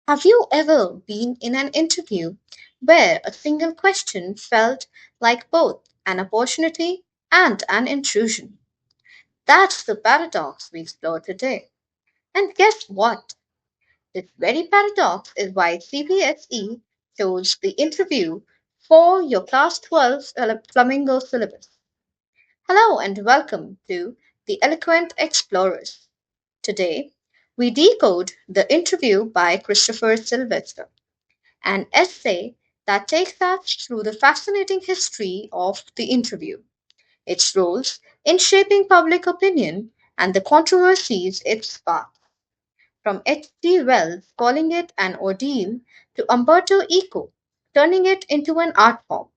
Have you ever been in an interview where a single question felt like both an opportunity and an intrusion? That's the paradox we explore today. And guess what? This very paradox is why CBSE chose the interview for your Class 12 Flamingo syllabus. Hello and welcome to the Eloquent Explorers. Today, we decode the interview by Christopher Silvester, an essay that takes us through the fascinating history of the interview, its roles in shaping public opinion, and the controversies it sparked. From H.G. Wells calling it an ordeal to Umberto Eco turning it into an art form,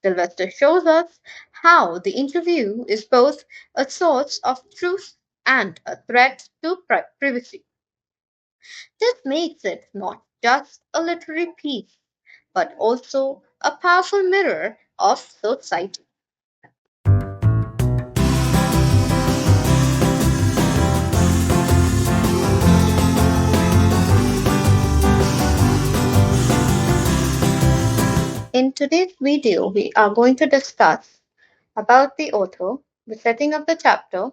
Sylvester shows us how the interview is both a source of truth and a threat to privacy. This makes it not just a literary piece, but also a powerful mirror of society. In today's video, we are going to discuss about the author, the setting of the chapter,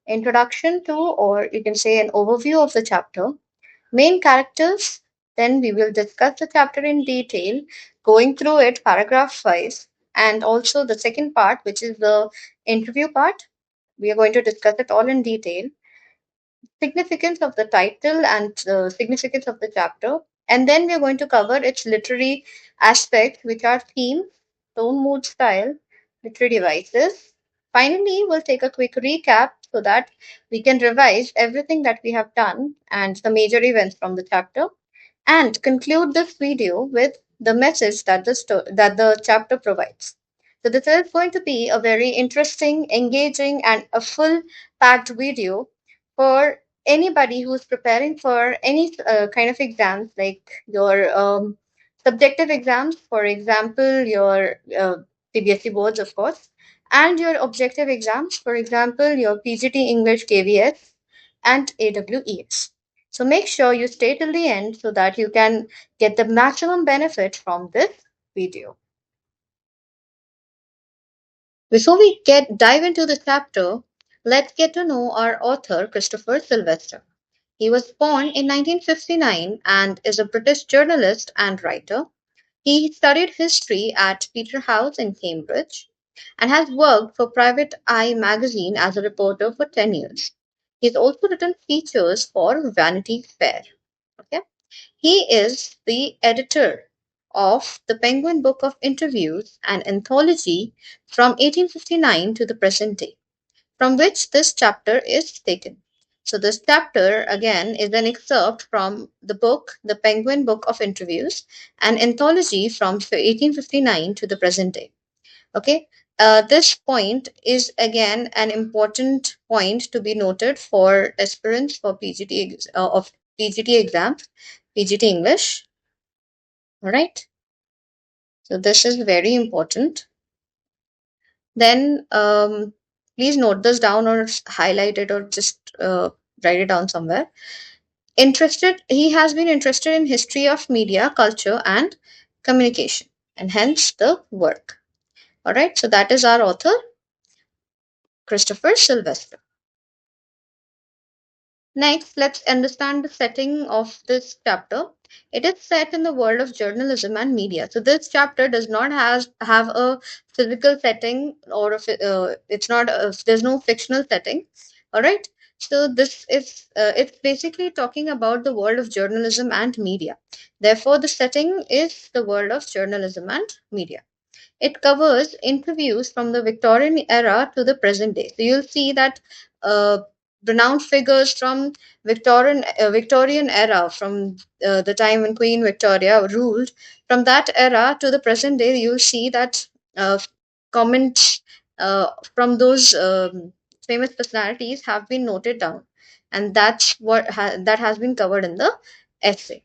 introduction to, or you can say an overview of the chapter, main characters. Then we will discuss the chapter in detail, going through it paragraph wise, and also the second part, which is the interview part. We are going to discuss it all in detail, significance of the title and the significance of the chapter. And then we are going to cover its literary aspects, which are theme, tone, mood, style, literary devices. Finally, we'll take a quick recap so that we can revise everything that we have done and the major events from the chapter, and conclude this video with the message that that the chapter provides. So this is going to be a very interesting, engaging, and a full packed video for anybody who's preparing for any kind of exams, like your subjective exams, for example, your CBSE boards, of course, and your objective exams, for example, your PGT English KVS and AWES. So make sure you stay till the end so that you can get the maximum benefit from this video. Before we get dive into the chapter, let's get to know our author Christopher Silvester. He was born in 1959 and is a British journalist and writer. He studied history at Peterhouse in Cambridge and has worked for Private Eye magazine as a reporter for 10 years. He's also written features for Vanity Fair. Okay? He is the editor of the Penguin Book of Interviews, an anthology from 1859 to the present day, from which this chapter is taken. So, this chapter again is an excerpt from the book, The Penguin Book of Interviews, an anthology from 1859 to the present day. Okay. This point is again an important point to be noted for aspirants for of PGT exams, PGT English. All right. So this is very important. Then please note this down or highlight it or just write it down somewhere. He has been interested in history of media, culture, and communication, and hence the work. All right. So that is our author, Christopher Silvester. Next, let's understand the setting of this chapter. It is set in the world of journalism and media. So this chapter does not have a physical setting or it's not there's no fictional setting. All right. So this is it's basically talking about the world of journalism and media. Therefore, the setting is the world of journalism and media. It covers interviews from the Victorian era to the present day. So you'll see that renowned figures from Victorian era, from the time when Queen Victoria ruled, from that era to the present day, you'll see that comments from those famous personalities have been noted down, and that's that has been covered in the essay.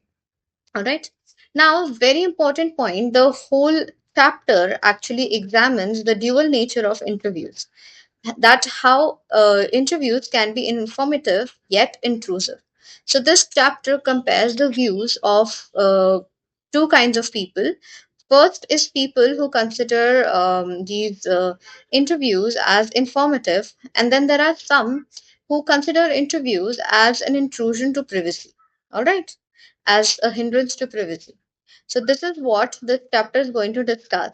All right. Now, very important point, the whole chapter actually examines the dual nature of interviews. That how interviews can be informative yet intrusive. So this chapter compares the views of two kinds of people. First is people who consider these interviews as informative, and then there are some who consider interviews as an intrusion to privacy. All right, as a hindrance to privacy. So this is what this chapter is going to discuss.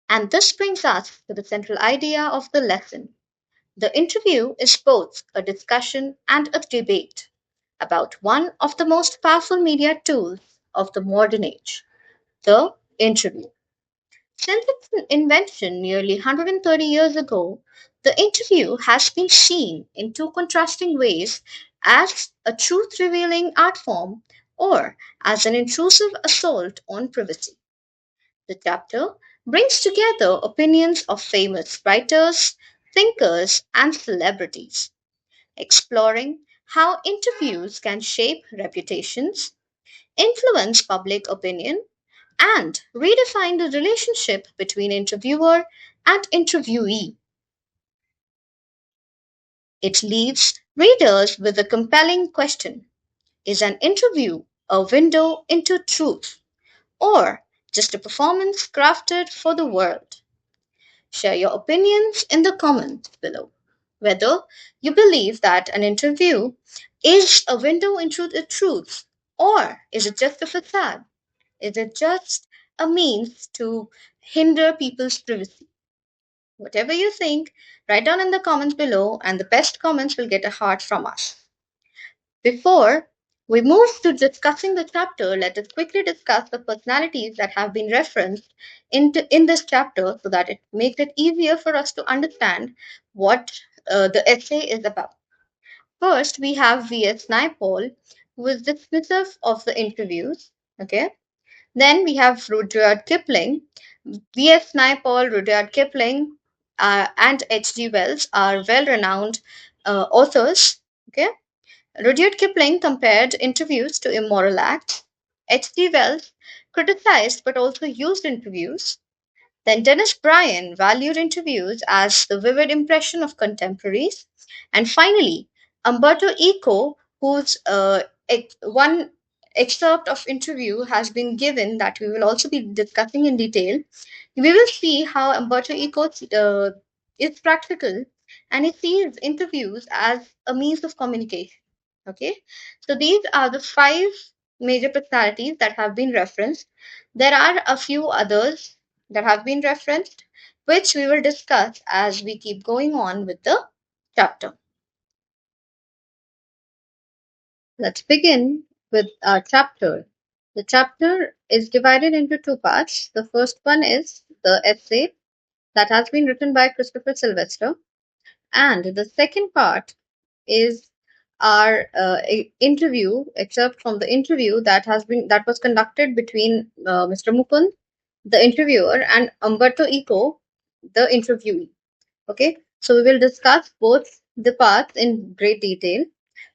And this brings us to the central idea of the lesson. The interview is both a discussion and a debate about one of the most powerful media tools of the modern age, the interview. Since its invention nearly 130 years ago, the interview has been seen in two contrasting ways: as a truth revealing art form or as an intrusive assault on privacy. The chapter brings together opinions of famous writers, thinkers, and celebrities, exploring how interviews can shape reputations, influence public opinion, and redefine the relationship between interviewer and interviewee. It leaves readers with a compelling question: is an interview a window into truth or just a performance crafted for the world? Share your opinions in the comments below. Whether you believe that an interview is a window into the truth, or is it just a facade? Is it just a means to hinder people's privacy? Whatever you think, write down in the comments below, and the best comments will get a heart from us. Before we move to discussing the chapter, let us quickly discuss the personalities that have been referenced in this chapter so that it makes it easier for us to understand what the essay is about. First, we have V.S. Naipaul, who is dismissive of the interviews. Okay. Then we have Rudyard Kipling. V.S. Naipaul, Rudyard Kipling, and H.G. Wells are well renowned authors. Okay. Rudyard Kipling compared interviews to immoral acts. H.G. Wells criticized but also used interviews. Then Dennis Bryan valued interviews as the vivid impression of contemporaries. And finally, Umberto Eco, whose one excerpt of interview has been given that we will also be discussing in detail. We will see how Umberto Eco is practical, and he sees interviews as a means of communication. Okay, so these are the five major personalities that have been referenced. There are a few others that have been referenced, which we will discuss as we keep going on with the chapter. Let's begin with our chapter. The chapter is divided into two parts. The first one is the essay that has been written by Christopher Silvester, and the second part is our interview, except from the interview that was conducted between Mr. Mukund, the interviewer, and Umberto Eco, the interviewee. Okay, so we will discuss both the parts in great detail.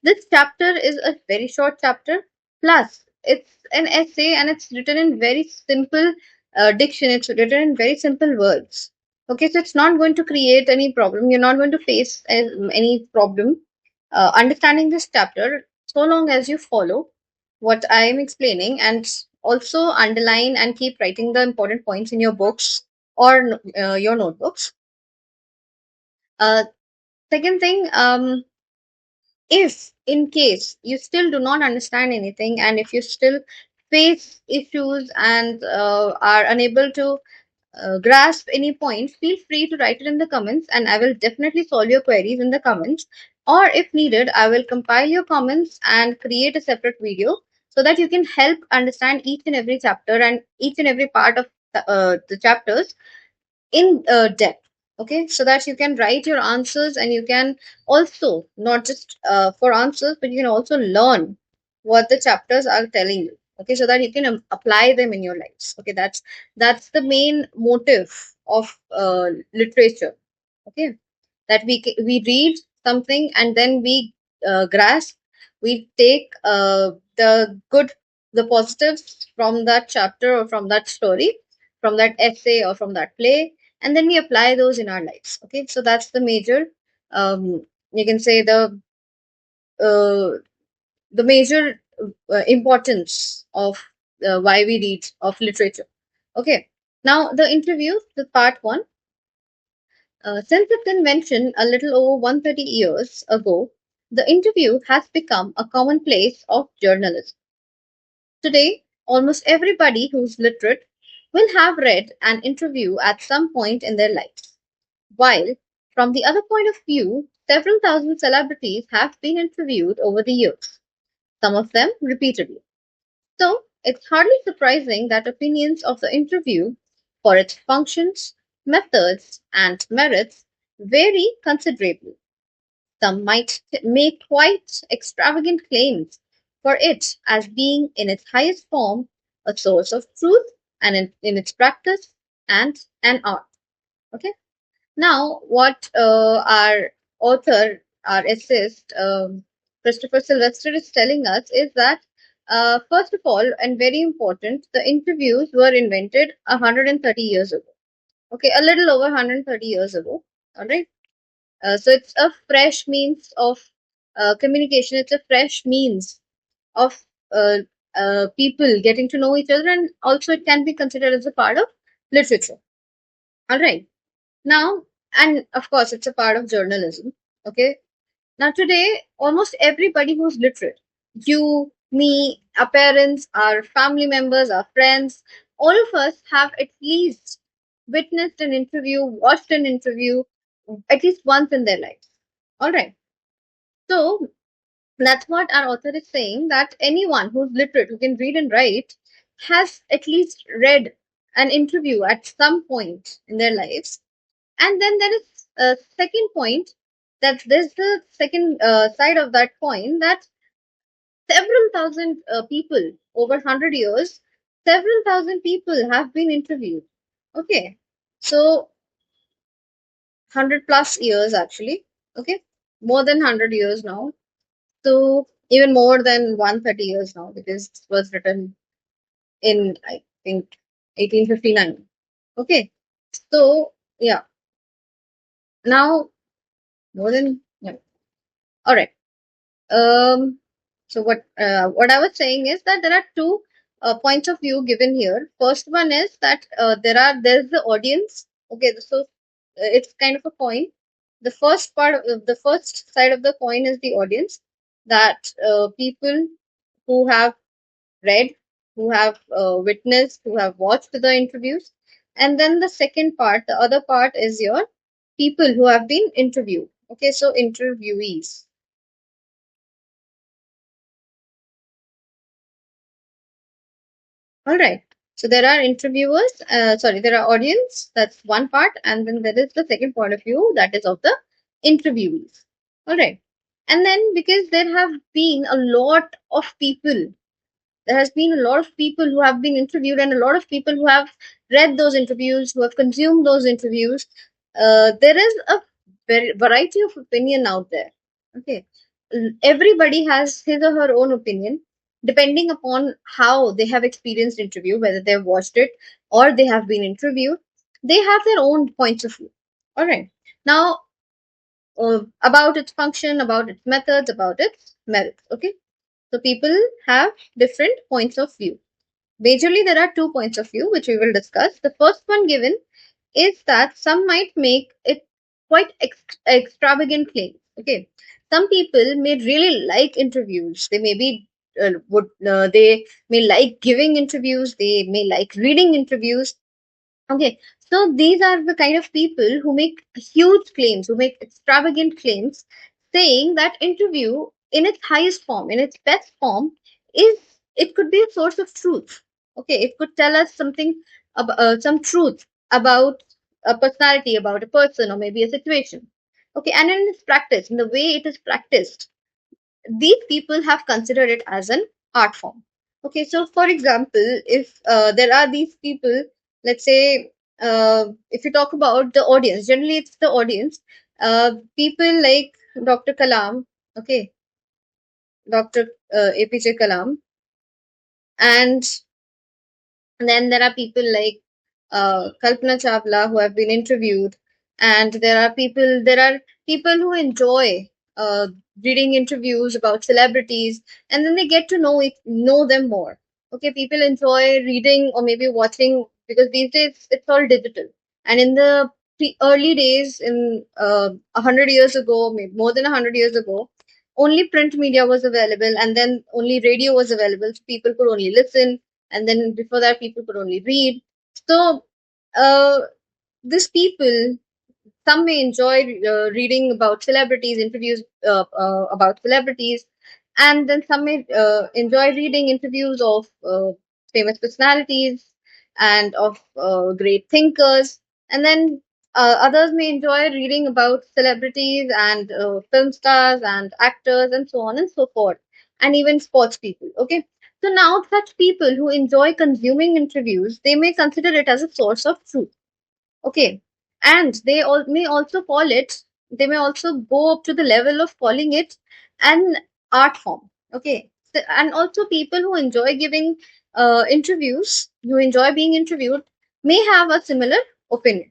This chapter is a very short chapter, plus it's an essay and it's written in very simple diction, it's written in very simple words. Okay, so it's not going to create any problem. You're not going to face any problem understanding this chapter so long as you follow what I am explaining, and also underline and keep writing the important points in your books or your notebooks. Uh, Second thing, if in case you still do not understand anything and if you still face issues and are unable to grasp any point, feel free to write it in the comments and I will definitely solve your queries in the comments. Or if needed, I will compile your comments and create a separate video so that you can help understand each and every chapter and each and every part of the chapters in depth. Okay, so that you can write your answers and you can also not just for answers, but you can also learn what the chapters are telling you. Okay, so that you can apply them in your lives. Okay, that's the main motive of literature. Okay, that we read something and then we grasp, we take the positives from that chapter or from that story, from that essay or from that play, and then we apply those in our lives. Okay, so that's the major you can say uh, the major importance of why we read of literature. Okay, now the interview, the part one. Since its invention a little over 130 years ago, the interview has become a commonplace of journalism. Today, almost everybody who's literate will have read an interview at some point in their lives. While, from the other point of view, several thousand celebrities have been interviewed over the years, some of them repeatedly. So, it's hardly surprising that opinions of the interview, for its functions, methods, and merits, vary considerably. Some might make quite extravagant claims for it as being in its highest form a source of truth and in its practice and an art. Okay. Now, what our author, our essayist, Christopher Silvester is telling us is that, first of all, and very important, the interviews were invented 130 years ago. Okay, a little over 130 years ago. All right. So it's a fresh means of communication. It's a fresh means of people getting to know each other, and also it can be considered as a part of literature. All right. Now, and of course, it's a part of journalism. Okay. Now, today, almost everybody who's literate, you, me, our parents, our family members, our friends, all of us have at least witnessed an interview, watched an interview at least once in their lives. All right. So, that's what our author is saying, that anyone who's literate, who can read and write, has at least read an interview at some point in their lives. And then there is a second point, that there's the second side of that coin, that several thousand people over 100 years, several thousand people have been interviewed. Okay. So 100 plus years actually. Okay. More than 100 years now. So even more than 130 years now, because it was written in, I think, 1859. Okay. So yeah. Now more than, yeah. All right. Um, so what I was saying is that there are two points of view given here. First one is that there's the audience. Okay, so it's kind of a coin. The first part of the first side of the coin is the audience, that people who have read, who have witnessed, who have watched the interviews, and then the second part, the other part is your people who have been interviewed. Okay, so interviewees. All right. So there are interviewers, there are audience, that's one part, and then there is the second point of view, that is of the interviewees. All right. And then because there have been a lot of people, there has been a lot of people who have been interviewed, and a lot of people who have read those interviews, who have consumed those interviews. There is a variety of opinion out there. Okay. Everybody has his or her own opinion depending upon how they have experienced interview, whether they've watched it or they have been interviewed. They have their own points of view. All right. Now, about its function, about its methods, about its merits. Okay. So people have different points of view. Majorly, there are two points of view which we will discuss. The first one given is that some might make it quite extravagant claims. Okay, some people may really like interviews. They may be would they may like giving interviews. They may like reading interviews. Okay, so these are the kind of people who make huge claims, who make extravagant claims, saying that interview in its highest form, in its best form, is it could be a source of truth. Okay, it could tell us something about some truth about a personality, about a person, or maybe a situation. Okay, and in its practice, in the way it is practiced, these people have considered it as an art form. Okay, so for example, if there are these people, let's say, if you talk about the audience, generally it's the audience, people like Dr. Kalam, okay, Dr. APJ Kalam, and then there are people like Kalpana Chawla who have been interviewed, and there are people who enjoy uh, reading interviews about celebrities, and then they get to know them more. Okay, people enjoy reading or maybe watching because these days it's all digital. And in the early days, in 100 years ago, maybe more than 100 years ago, only print media was available, and then only radio was available, so people could only listen. And then before that, people could only read. So, these people, some may enjoy reading about celebrities, interviews about celebrities, and then some may enjoy reading interviews of famous personalities and of great thinkers. And then others may enjoy reading about celebrities and film stars and actors and so on and so forth, and even sports people. Okay. So now, such people who enjoy consuming interviews, they may consider it as a source of truth. Okay. And they all may also call it, they may also go up to the level of calling it an art form. Okay. And also, people who enjoy giving interviews, who enjoy being interviewed, may have a similar opinion.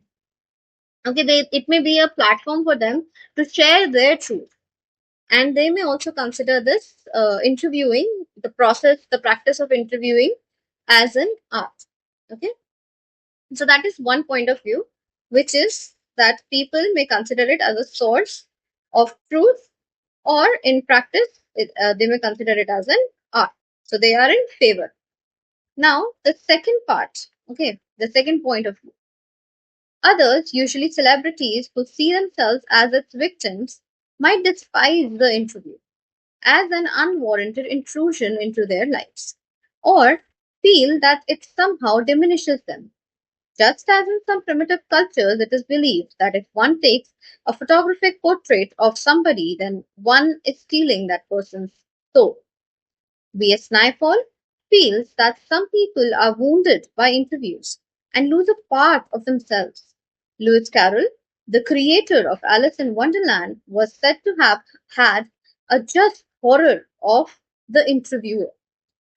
Okay. It may be a platform for them to share their truth. And they may also consider this interviewing, the process, the practice of interviewing, as an art. Okay. So that is one point of view, which is that people may consider it as a source of truth, or in practice, they may consider it as an art. So they are in favor. Now, the second part, okay, the second point of view. Others, usually celebrities who see themselves as its victims, might despise the interview as an unwarranted intrusion into their lives, or feel that it somehow diminishes them. Just as in some primitive cultures, it is believed that if one takes a photographic portrait of somebody, then one is stealing that person's soul. B.S. Naipaul feels that some people are wounded by interviews and lose a part of themselves. Lewis Carroll, the creator of Alice in Wonderland, was said to have had a just horror of the interviewer,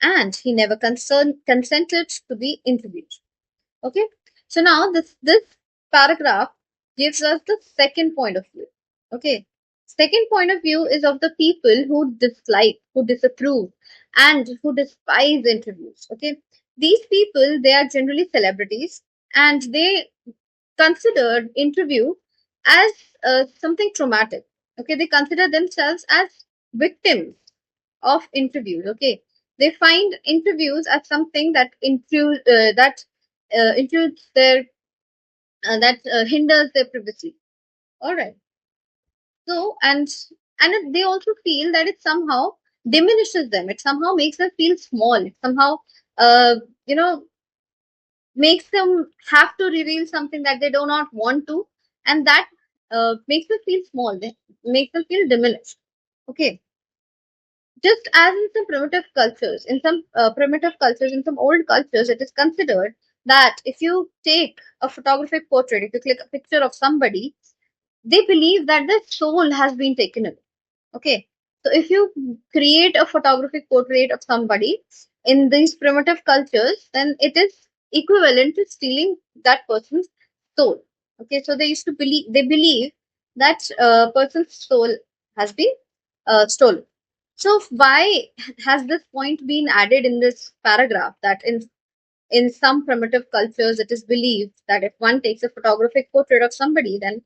and he never consented to be interviewed. Okay. So now this paragraph gives us the second point of view. Okay. Second point of view is of the people who dislike, who disapprove, and who despise interviews. Okay. These people, they are generally celebrities, and they considered interview as something traumatic. Okay. They consider themselves as victims of interviews. Okay. They find interviews as something that intrudes their that hinders their privacy. All right. So, they also feel that it somehow diminishes them. It somehow makes them feel small. It somehow uh, you know makes them have to reveal something that they do not want to, and that makes them feel small. They makes them feel diminished. Okay. Just as in some primitive cultures, in some old cultures, it is considered that if you take a photographic portrait, if you click a picture of somebody, they believe that their soul has been taken away. Okay. So if you create a photographic portrait of somebody in these primitive cultures, then it is equivalent to stealing that person's soul. Okay. So they believe that person's soul has been stolen. So why has this point been added in this paragraph, that in some primitive cultures it is believed that if one takes a photographic portrait of somebody, then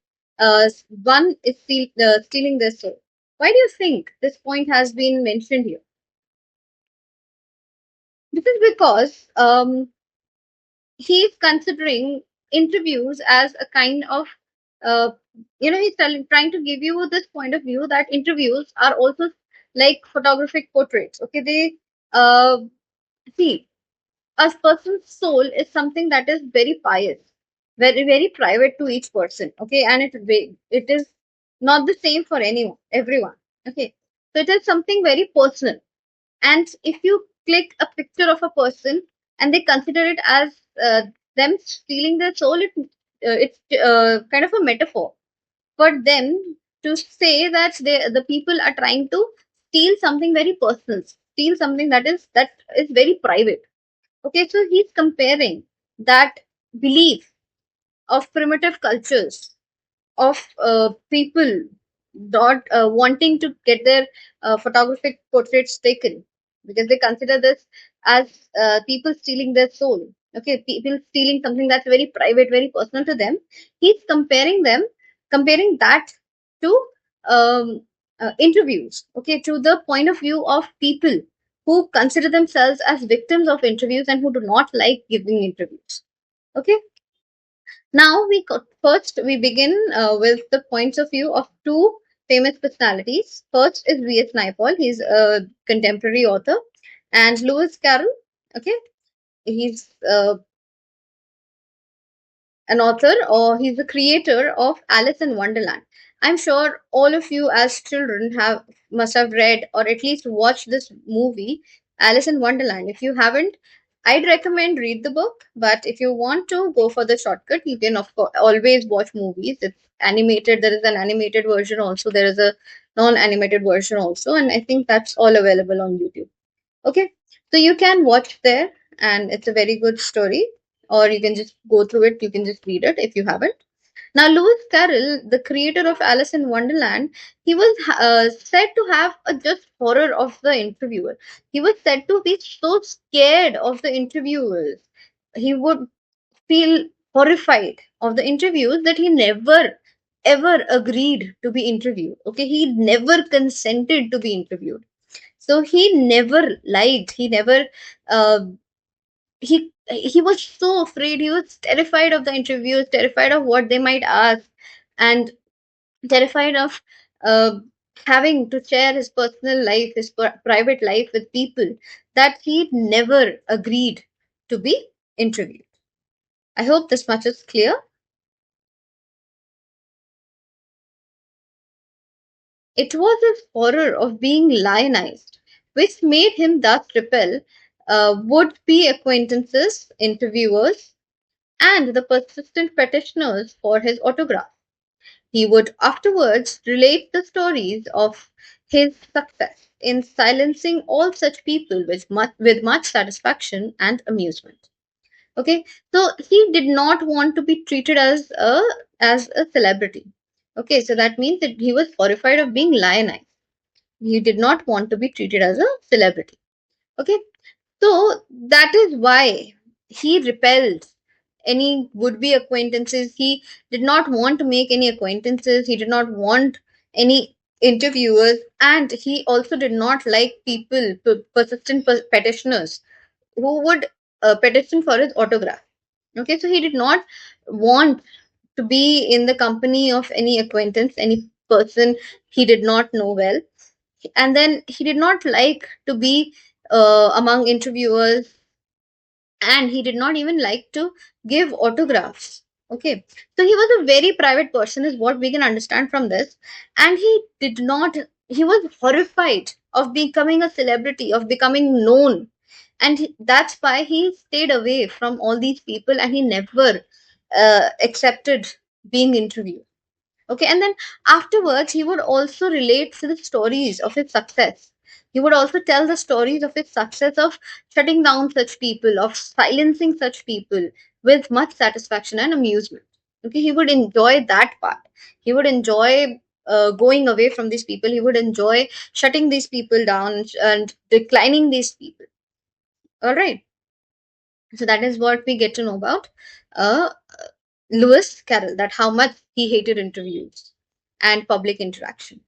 one is stealing their soul? Why do you think this point has been mentioned here? This is because he's considering interviews as a kind of uh, trying to give you this point of view that interviews are also like photographic portraits. Okay. They uh, see, a person's soul is something that is very pious, very very private to each person. Okay. And it is not the same for everyone. Okay. So it is something very personal. And if you click a picture of a person and they consider it as them stealing their soul, it's kind of a metaphor for them to say that the people are trying to steal something very personal, steal something that is very private. Okay. So he's comparing that belief of primitive cultures, of people not wanting to get their photographic portraits taken, because they consider this as people stealing their soul. Okay, people stealing something that's very private, very personal to them. He's comparing that to um, interviews. Okay, to the point of view of people who consider themselves as victims of interviews and who do not like giving interviews. Okay, now first we begin with the points of view of two famous personalities. First is V.S. Naipaul. He's a contemporary author, and Lewis Carroll. Okay, he's an author, or he's the creator of Alice in Wonderland. I'm sure all of you as children have must have read or at least watched this movie, Alice in Wonderland. If you haven't, I'd recommend read the book, but if you want to go for the shortcut, you can of course always watch movies. It's animated. There is an animated version also. There is a non-animated version also, and I think that's all available on YouTube. Okay, so you can watch there, and it's a very good story, or you can just go through it. You can just read it if you haven't. Now, Lewis Carroll, the creator of Alice in Wonderland, he was said to have a just horror of the interviewer. He was said to be so scared of the interviewers. He would feel horrified of the interviews that he never ever agreed to be interviewed. Okay, he never consented to be interviewed, so he never lied. He never. He was so afraid. He was terrified of the interviews, terrified of what they might ask, and terrified of uh, having to share his personal life, his private life with people, that he never agreed to be interviewed. I hope this much is clear. It was his horror of being lionized which made him thus repel would be acquaintances, interviewers, and the persistent petitioners for his autograph. He would afterwards relate the stories of his success in silencing all such people with much satisfaction and amusement. Okay, so he did not want to be treated as a celebrity. Okay, so that means that he was horrified of being lionized. He did not want to be treated as a celebrity. Okay, so that is why he repelled any would be acquaintances. He did not want to make any acquaintances. He did not want any interviewers. And he also did not like people, persistent petitioners who would petition for his autograph. Okay, so he did not want to be in the company of any acquaintance, any person he did not know well. And then he did not like to be among interviewers, and he did not even like to give autographs. Okay, so he was a very private person is what we can understand from this. And he was horrified of becoming a celebrity, of becoming known. And that's why he stayed away from all these people, and he never accepted being interviewed. Okay, and then afterwards, he would also relate to the stories of his success. He would also tell the stories of his success of shutting down such people, of silencing such people with much satisfaction and amusement. Okay, he would enjoy that part. He would enjoy going away from these people. He would enjoy shutting these people down and declining these people. All right. So that is what we get to know about uh, Lewis Carroll, that how much he hated interviews and public interaction.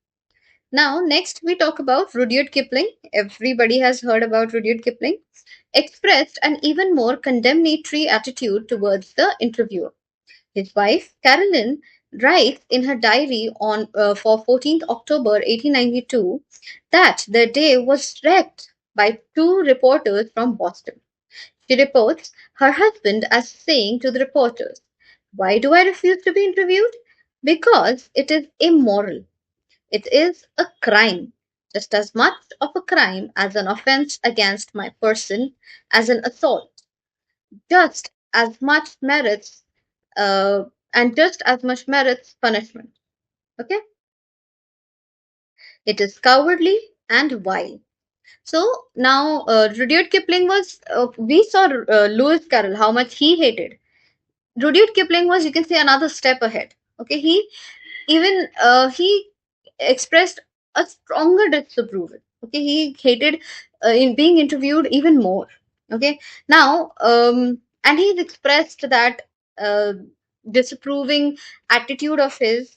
Now, next we talk about Rudyard Kipling. Everybody has heard about Rudyard Kipling. Expressed an even more condemnatory attitude towards the interviewer. His wife, Caroline, writes in her diary on for 14th October 1892 that their day was wrecked by two reporters from Boston. She reports her husband as saying to the reporters, "Why do I refuse to be interviewed? Because it is immoral. It is a crime, just as much of a crime as an offense against my person as an assault. Just as much merits, uh, and just as much merits punishment." Okay, it is cowardly and vile. So now, Rudyard Kipling was. We saw Lewis Carroll, how much he hated. Rudyard Kipling was, you can say, another step ahead. Okay, he expressed a stronger disapproval. Okay, he hated in being interviewed even more. Okay, now and he's expressed that uh, disapproving attitude of his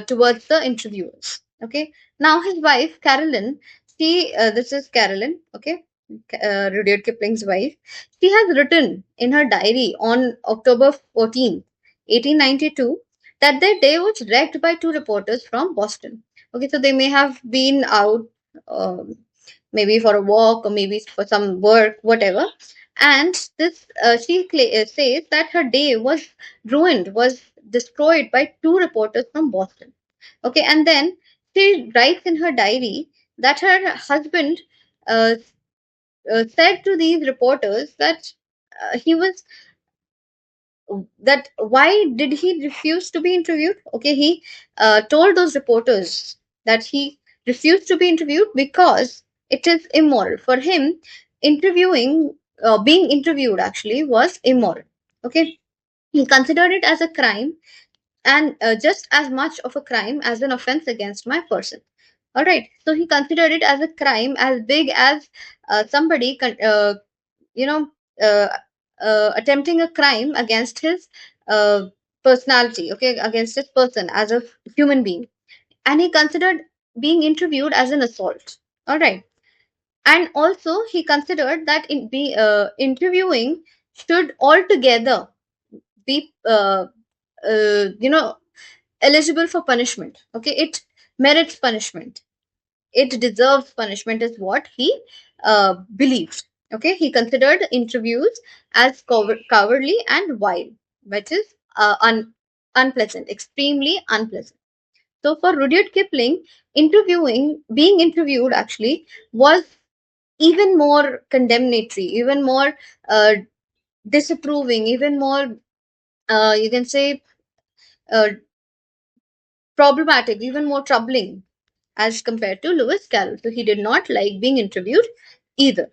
towards the interviewers. Okay, now his wife Carolyn, she this is Carolyn. Okay, Rudyard Kipling's wife. She has written in her diary on October 14th, 1892, that their day was wrecked by two reporters from Boston. Okay, so they may have been out, um, maybe for a walk or maybe for some work, whatever. And this, says that her day was ruined, was destroyed by two reporters from Boston. Okay, and then she writes in her diary that her husband uh, said to these reporters that he was that why did he refuse to be interviewed. Okay, he told those reporters that he refused to be interviewed because it is immoral for him. Interviewing Being interviewed actually was immoral. Okay, he considered it as a crime, and just as much of a crime as an offense against my person. All right, so he considered it as a crime as big as you know uh, attempting a crime against his uh, personality, okay, against his person as a human being. And he considered being interviewed as an assault. All right, and also he considered that interviewing should altogether be you know eligible for punishment. Okay, it merits punishment, it deserves punishment, is what he believed. Okay, he considered interviews as cowardly and vile, which is unpleasant, extremely unpleasant. So for Rudyard Kipling, being interviewed actually was even more condemnatory, even more uh, disapproving, even more, you can say, uh, problematic, even more troubling as compared to Lewis Carroll. So he did not like being interviewed either.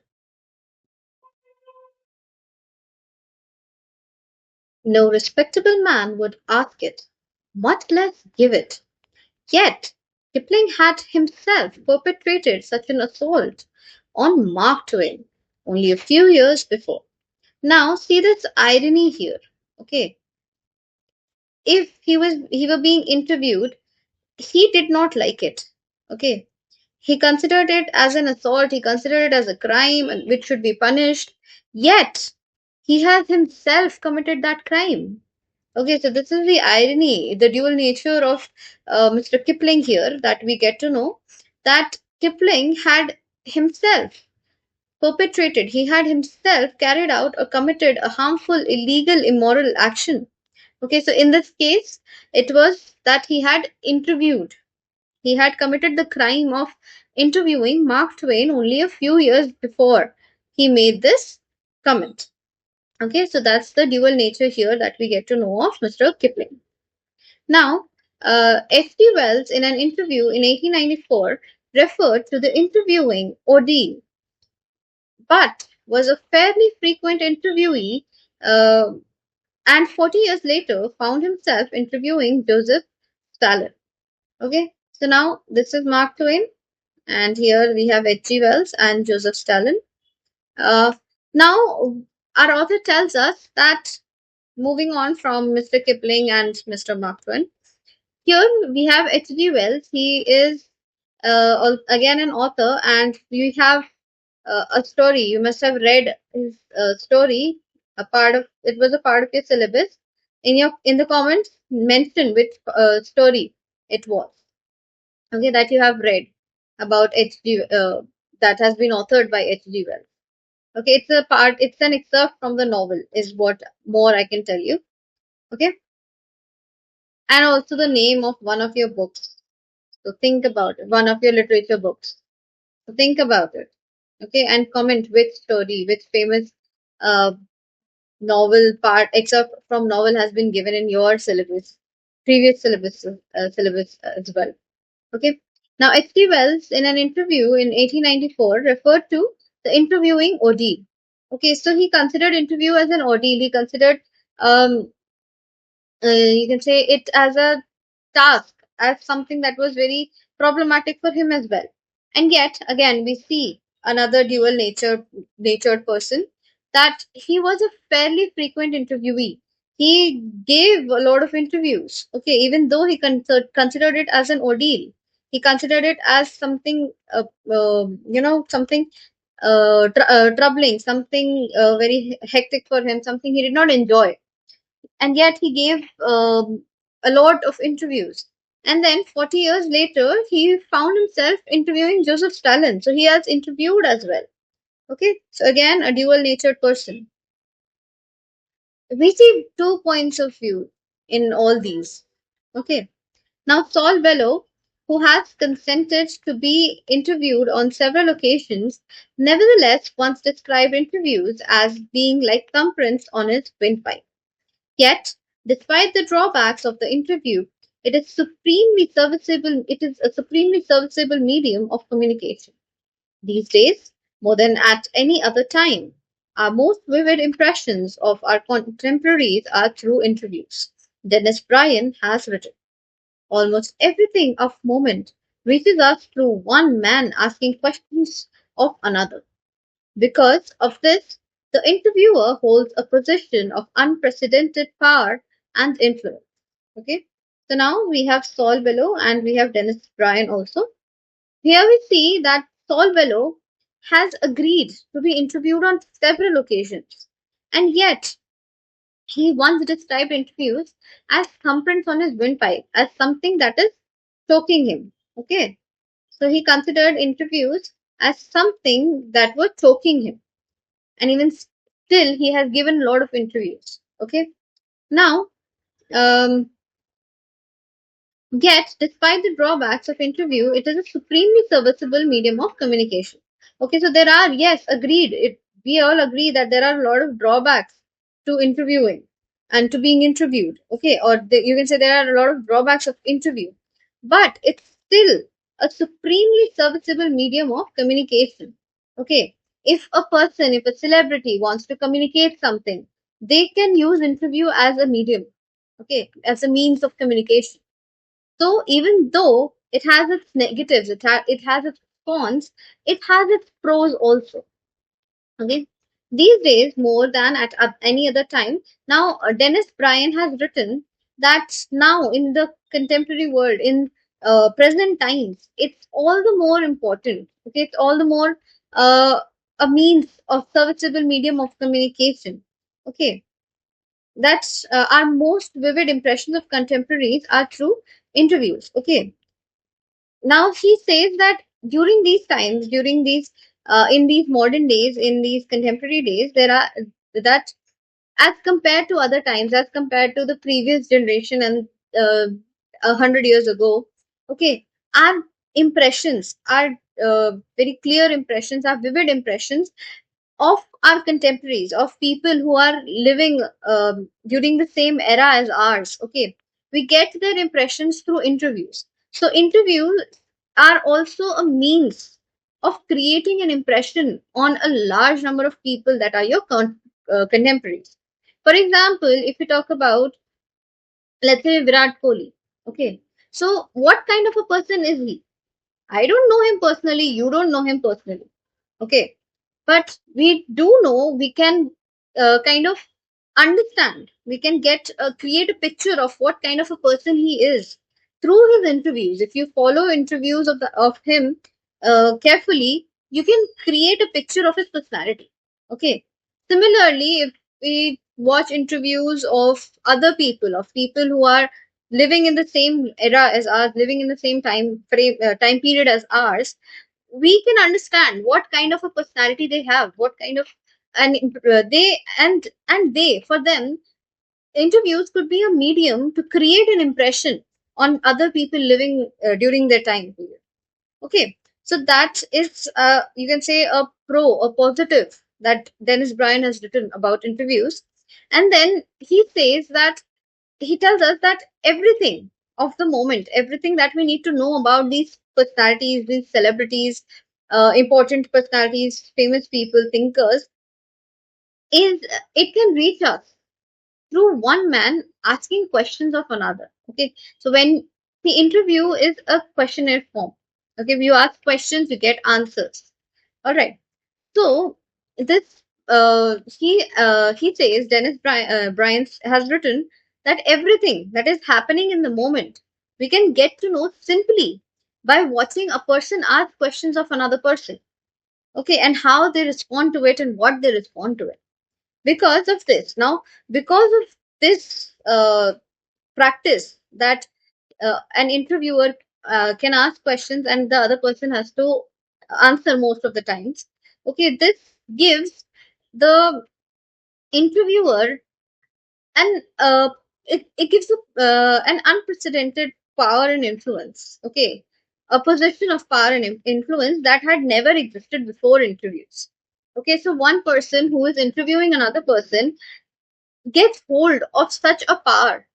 No respectable man would ask it, much less give it. Yet Kipling had himself perpetrated such an assault on Mark Twain only a few years before. Now see this irony here. Okay, if he were being interviewed, he did not like it. Okay, he considered it as an assault, he considered it as a crime and which should be punished. Yet he has himself committed that crime. Okay, so this is the irony, the dual nature of Mr. Kipling here, that we get to know that Kipling had himself perpetrated, he had himself carried out or committed a harmful, illegal, immoral action. Okay, so in this case, it was that he had committed the crime of interviewing Mark Twain only a few years before he made this comment. Okay, so that's the dual nature here that we get to know of Mr. Kipling. Now, H.G. Wells, in an interview in 1894, referred to the interviewing ordeal, but was a fairly frequent interviewee, uh, and 40 years later found himself interviewing Joseph Stalin. Okay, so now this is Mark Twain, and here we have H.G. Wells and Joseph Stalin. Uh, Now, our author tells us that, moving on from Mr. Kipling and Mr. Mark Twain, here we have H.G. Wells. He is again an author, and we have a story. You must have read his story. A part of it was a part of your syllabus. In the comments, mention which story it was. Okay, that you have read about H.G. That has been authored by H.G. Wells. Okay, it's an excerpt from the novel, is what more I can tell you. Okay, and also the name of one of your books. So think about it, one of your literature books. So think about it. Okay, and comment which story, which famous uh, novel part, excerpt from novel has been given in your syllabus, previous syllabus as well. Okay. Now, H.G. Wells, in an interview in 1894, referred to the interviewing ordeal. Okay, so he considered interview as an ordeal. He considered, um, you can say it as a task, as something that was very problematic for him as well. And yet, again, we see another natured person, that he was a fairly frequent interviewee. He gave a lot of interviews. Okay, even though he considered it as an ordeal, he considered it as something, something troubling, something very hectic for him, something he did not enjoy. And yet he gave a lot of interviews. And then 40 years later, he found himself interviewing Joseph Stalin. So he has interviewed as well. Okay, so again, a dual natured person. We see two points of view in all these. Okay, now Saul Bellow, who has consented to be interviewed on several occasions, nevertheless once described interviews as being like thumbprints on his windpipe. Yet, despite the drawbacks of the interview, it is a supremely serviceable medium of communication. These days, more than at any other time, our most vivid impressions of our contemporaries are through interviews. Dennis Bryan has written, almost everything of moment reaches us through one man asking questions of another. Because of this, the interviewer holds a position of unprecedented power and influence. Okay, so now we have Saul Bellow and we have Dennis Bryan also. Here we see that Saul Bellow has agreed to be interviewed on several occasions, and yet he once described interviews as thumbprints on his windpipe, as something that is choking him. Okay, so he considered interviews as something that were choking him, and even still he has given a lot of interviews. Okay, now um, yet despite the drawbacks of interview, it is a supremely serviceable medium of communication. Okay, so there are, yes, agreed, we all agree that there are a lot of drawbacks to interviewing and to being interviewed. Okay, or you can say there are a lot of drawbacks of interview, but it's still a supremely serviceable medium of communication. Okay, if a celebrity wants to communicate something, they can use interview as a medium, okay, as a means of communication. So even though it has its negatives, it has its cons, it has its pros also. Okay, these days more than at any other time. Now Dennis Bryan has written that now in the contemporary world, in present times, it's all the more important. Okay, it's all the more uh, a means of serviceable medium of communication. Okay, that's our most vivid impressions of contemporaries are through interviews. Okay, now he says that during these times, during these in these modern days, in these contemporary days, there are that as compared to other times, as compared to the previous generation and 100 years ago, okay, our impressions, our very clear impressions, our vivid impressions of our contemporaries, of people who are living during the same era as ours. Okay, we get their impressions through interviews. So interviews are also a means of creating an impression on a large number of people that are your contemporaries. For example, if we talk about, let's say, Virat Kohli. Okay, so what kind of a person is he? I don't know him personally, you don't know him personally. Okay, but we do know, we can kind of understand, we can create a picture of what kind of a person he is through his interviews. If you follow interviews of him carefully, you can create a picture of his personality. Okay, similarly, if we watch interviews of other people, of people who are living in the same era as ours, living in the same time period as ours, we can understand what kind of a personality they have, what kind of, and they and they for them, interviews could be a medium to create an impression on other people living during their time period. Okay, so that is, you can say, a positive that Dennis Bryan has written about interviews. And then he tells us that everything of the moment, everything that we need to know about these personalities, these celebrities, important personalities, famous people, thinkers, is it can reach us through one man asking questions of another. Okay, so when The interview is a questionnaire form. Okay, you ask questions, you get answers. All right. So this he says Bryant has written that everything that is happening in the moment we can get to know simply by watching a person ask questions of another person. Okay, and how they respond to it and what they respond to it. Because of this, now because of this practice that an interviewer can ask questions and the other person has to answer most of the times. Okay, this gives the interviewer an it gives an unprecedented power and influence. Okay, a position of power and influence that had never existed before interviews. Okay, so one person who is interviewing another person gets hold of such a power.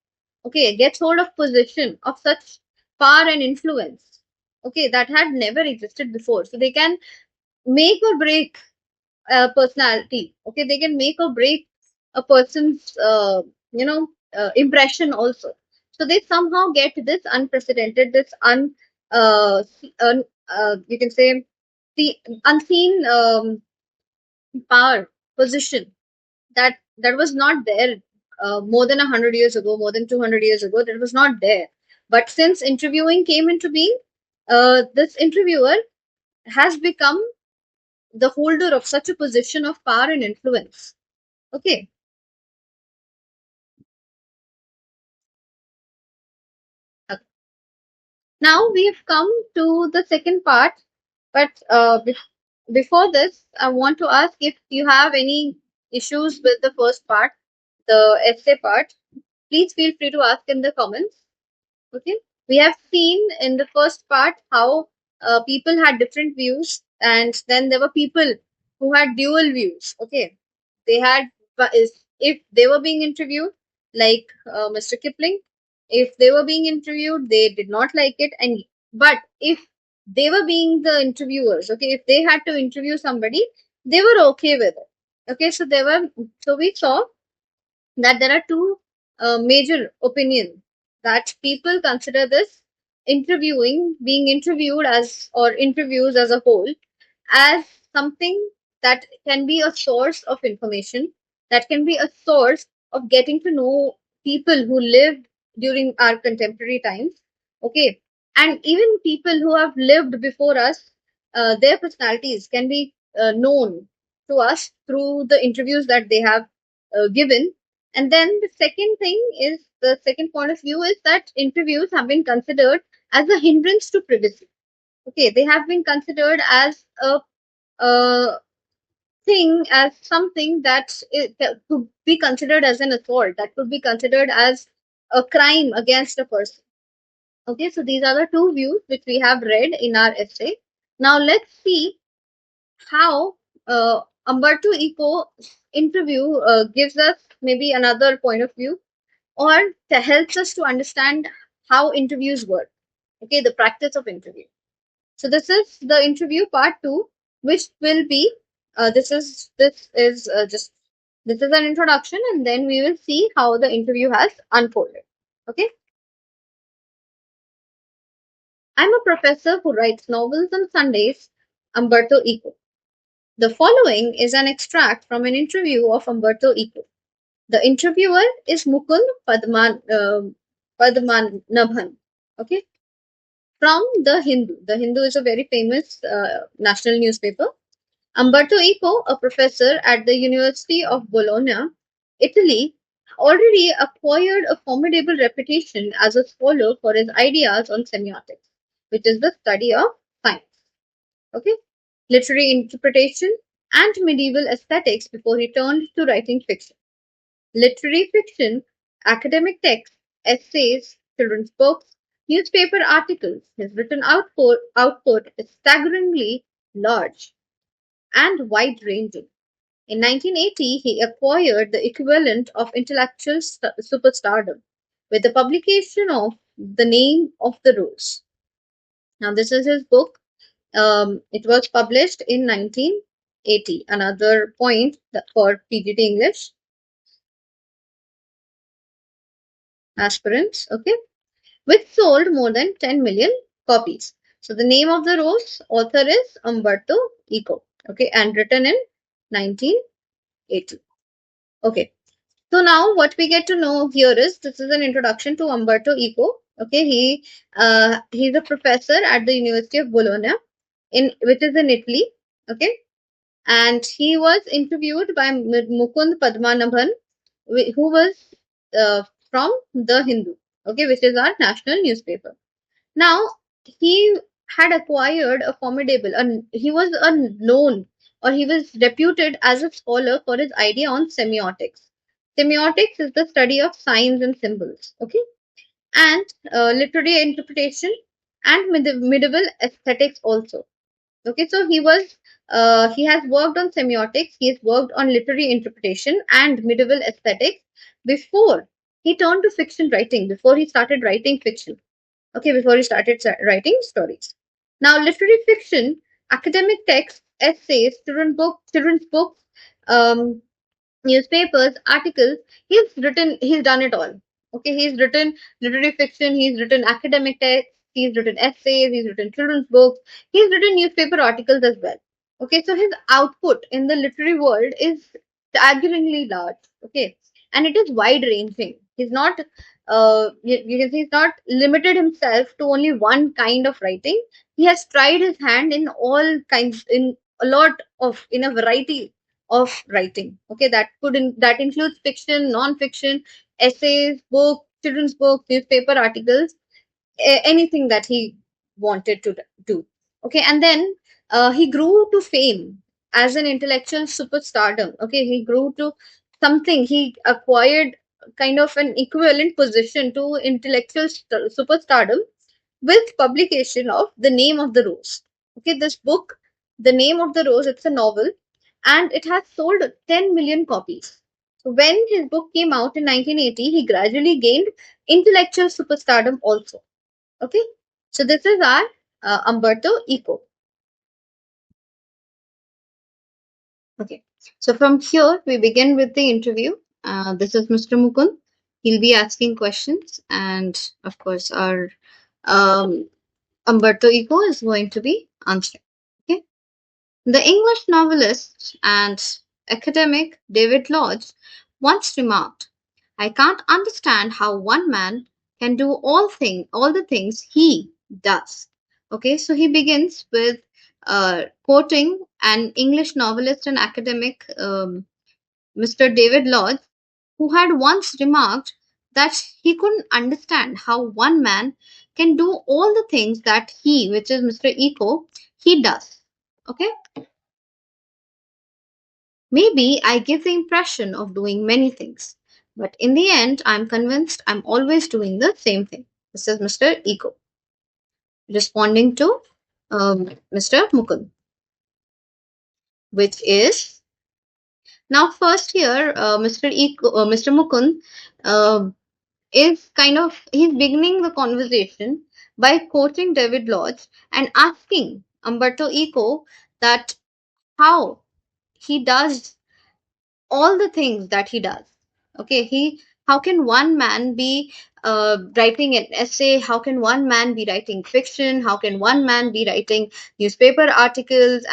Okay, gets hold of position of such power and influence. Okay, that had never existed before, so they can make or break a personality. Okay, they can make or break a person's impression also. So they somehow get this unprecedented, this you can say the unseen power position that was not there more than 100 years ago, more than 200 years ago. That was not there. But since interviewing came into being, this interviewer has become the holder of such a position of power and influence. Okay. Uh, Now we have come to the second part, but before this, I want to ask if you have any issues with the first part, the essay part. Please feel free to ask in the comments. Okay, we have seen in the first part how people had different views, and then there were people who had dual views. Okay, they had, but if they were being interviewed, like Mr. Kipling, if they were being interviewed, they did not like it, and but if they were being the interviewers, okay, if they had to interview somebody, they were okay with it. Okay, so they were. So we saw that there are two major opinions that people consider this interviewing, being interviewed as, or interviews as a whole, as something that can be a source of information, that can be a source of getting to know people who lived during our contemporary times. Okay, and even people who have lived before us, their personalities can be known to us through the interviews that they have given. And then the second thing is, the second point of view is that interviews have been considered as a hindrance to privacy. Okay, they have been considered as a thing, as something that could be considered as an assault, that could be considered as a crime against a person. Okay, so these are the two views which we have read in our essay. Now let's see how Umberto Eco's interview gives us maybe another point of view, or helps us to understand how interviews work. Okay, the practice of interview. So this is the interview part two, which will be just this is an introduction, and then we will see how the interview has unfolded. Okay, I'm a professor who writes novels on Sundays, Umberto Eco. The following is an extract from an interview of Umberto Eco. The interviewer is Mukul Padmanabhan. Okay, from The Hindu. The Hindu is a very famous national newspaper. Umberto Eco, a professor at the University of Bologna, Italy, already acquired a formidable reputation as a scholar for his ideas on semiotics, which is the study of science, okay, literary interpretation, and medieval aesthetics before he turned to writing fiction. Literary fiction, academic texts, essays, children's books, newspaper articles, his written output is staggeringly large and wide ranging. In 1980, he acquired the equivalent of intellectual superstardom with the publication of The Name of the Rose. Now, this is his book. It was published in 1980. Another point for PGT English aspirants. Okay. which sold more than 10 million copies. So the name of the rose author is Umberto Eco. Okay, and written in 1980. Okay. So now what we get to know here is this is an introduction to Umberto Eco. Okay, he's a professor at the University of Bologna in which is in Italy. Okay, and he was interviewed by Mukund Padmanabhan, who was uh, from the Hindu. Okay, which is our national newspaper. Now he had acquired a formidable, and he was a known or he was reputed as a scholar for his idea on semiotics. Semiotics is the study of signs and symbols, okay, and literary interpretation and medieval aesthetics also. Okay, so he has worked on semiotics, he has worked on literary interpretation and medieval aesthetics before he turned to fiction writing, before he started writing fiction. Okay, before he started writing stories. Now, literary fiction, academic texts, essays, children's books, um, newspapers, articles. He's done it all. Okay, he's written literary fiction, he's written academic texts, he's written essays, he's written children's books, he's written newspaper articles as well. Okay, so his output in the literary world is staggeringly large. Okay, and it is wide ranging. He's not, you can see, he's not limited himself to only one kind of writing. He has tried his hand in all kinds, in a lot of, in a variety of writing. Okay, that includes fiction, non-fiction, essays, books, children's books, newspaper articles, anything that he wanted to do. Okay, and then he grew to fame as an intellectual superstardom. Okay, he grew to something. He acquired kind of an equivalent position to intellectual superstardom with publication of The Name of the Rose. Okay, this book, The Name of the Rose, it's a novel and it has sold 10 million copies. So when his book came out in 1980, he gradually gained intellectual superstardom also. Okay, so this is our Umberto Eco. Okay, so from here we begin with the interview. This is Mr. Mukund. He'll be asking questions, and of course, our um, Umberto Eco is going to be answering. Okay. The English novelist and academic David Lodge once remarked, "I can't understand how one man can do all the things he does." Okay, so he begins with quoting an English novelist and academic, Mr. David Lodge, who had once remarked that he couldn't understand how one man can do all the things that he, which is Mr. Eco, he does. Okay. Maybe I give the impression of doing many things, but in the end, I'm convinced I'm always doing the same thing. This is Mr. Eco responding to Mr. Mukund, which is now first here, Mr. Mukund uh, is kind of he's beginning the conversation by quoting David Lodge and asking Umberto Eco that how he does all the things that he does. Okay, how can one man be writing an essay? How can one man be writing fiction? How can one man be writing newspaper articles?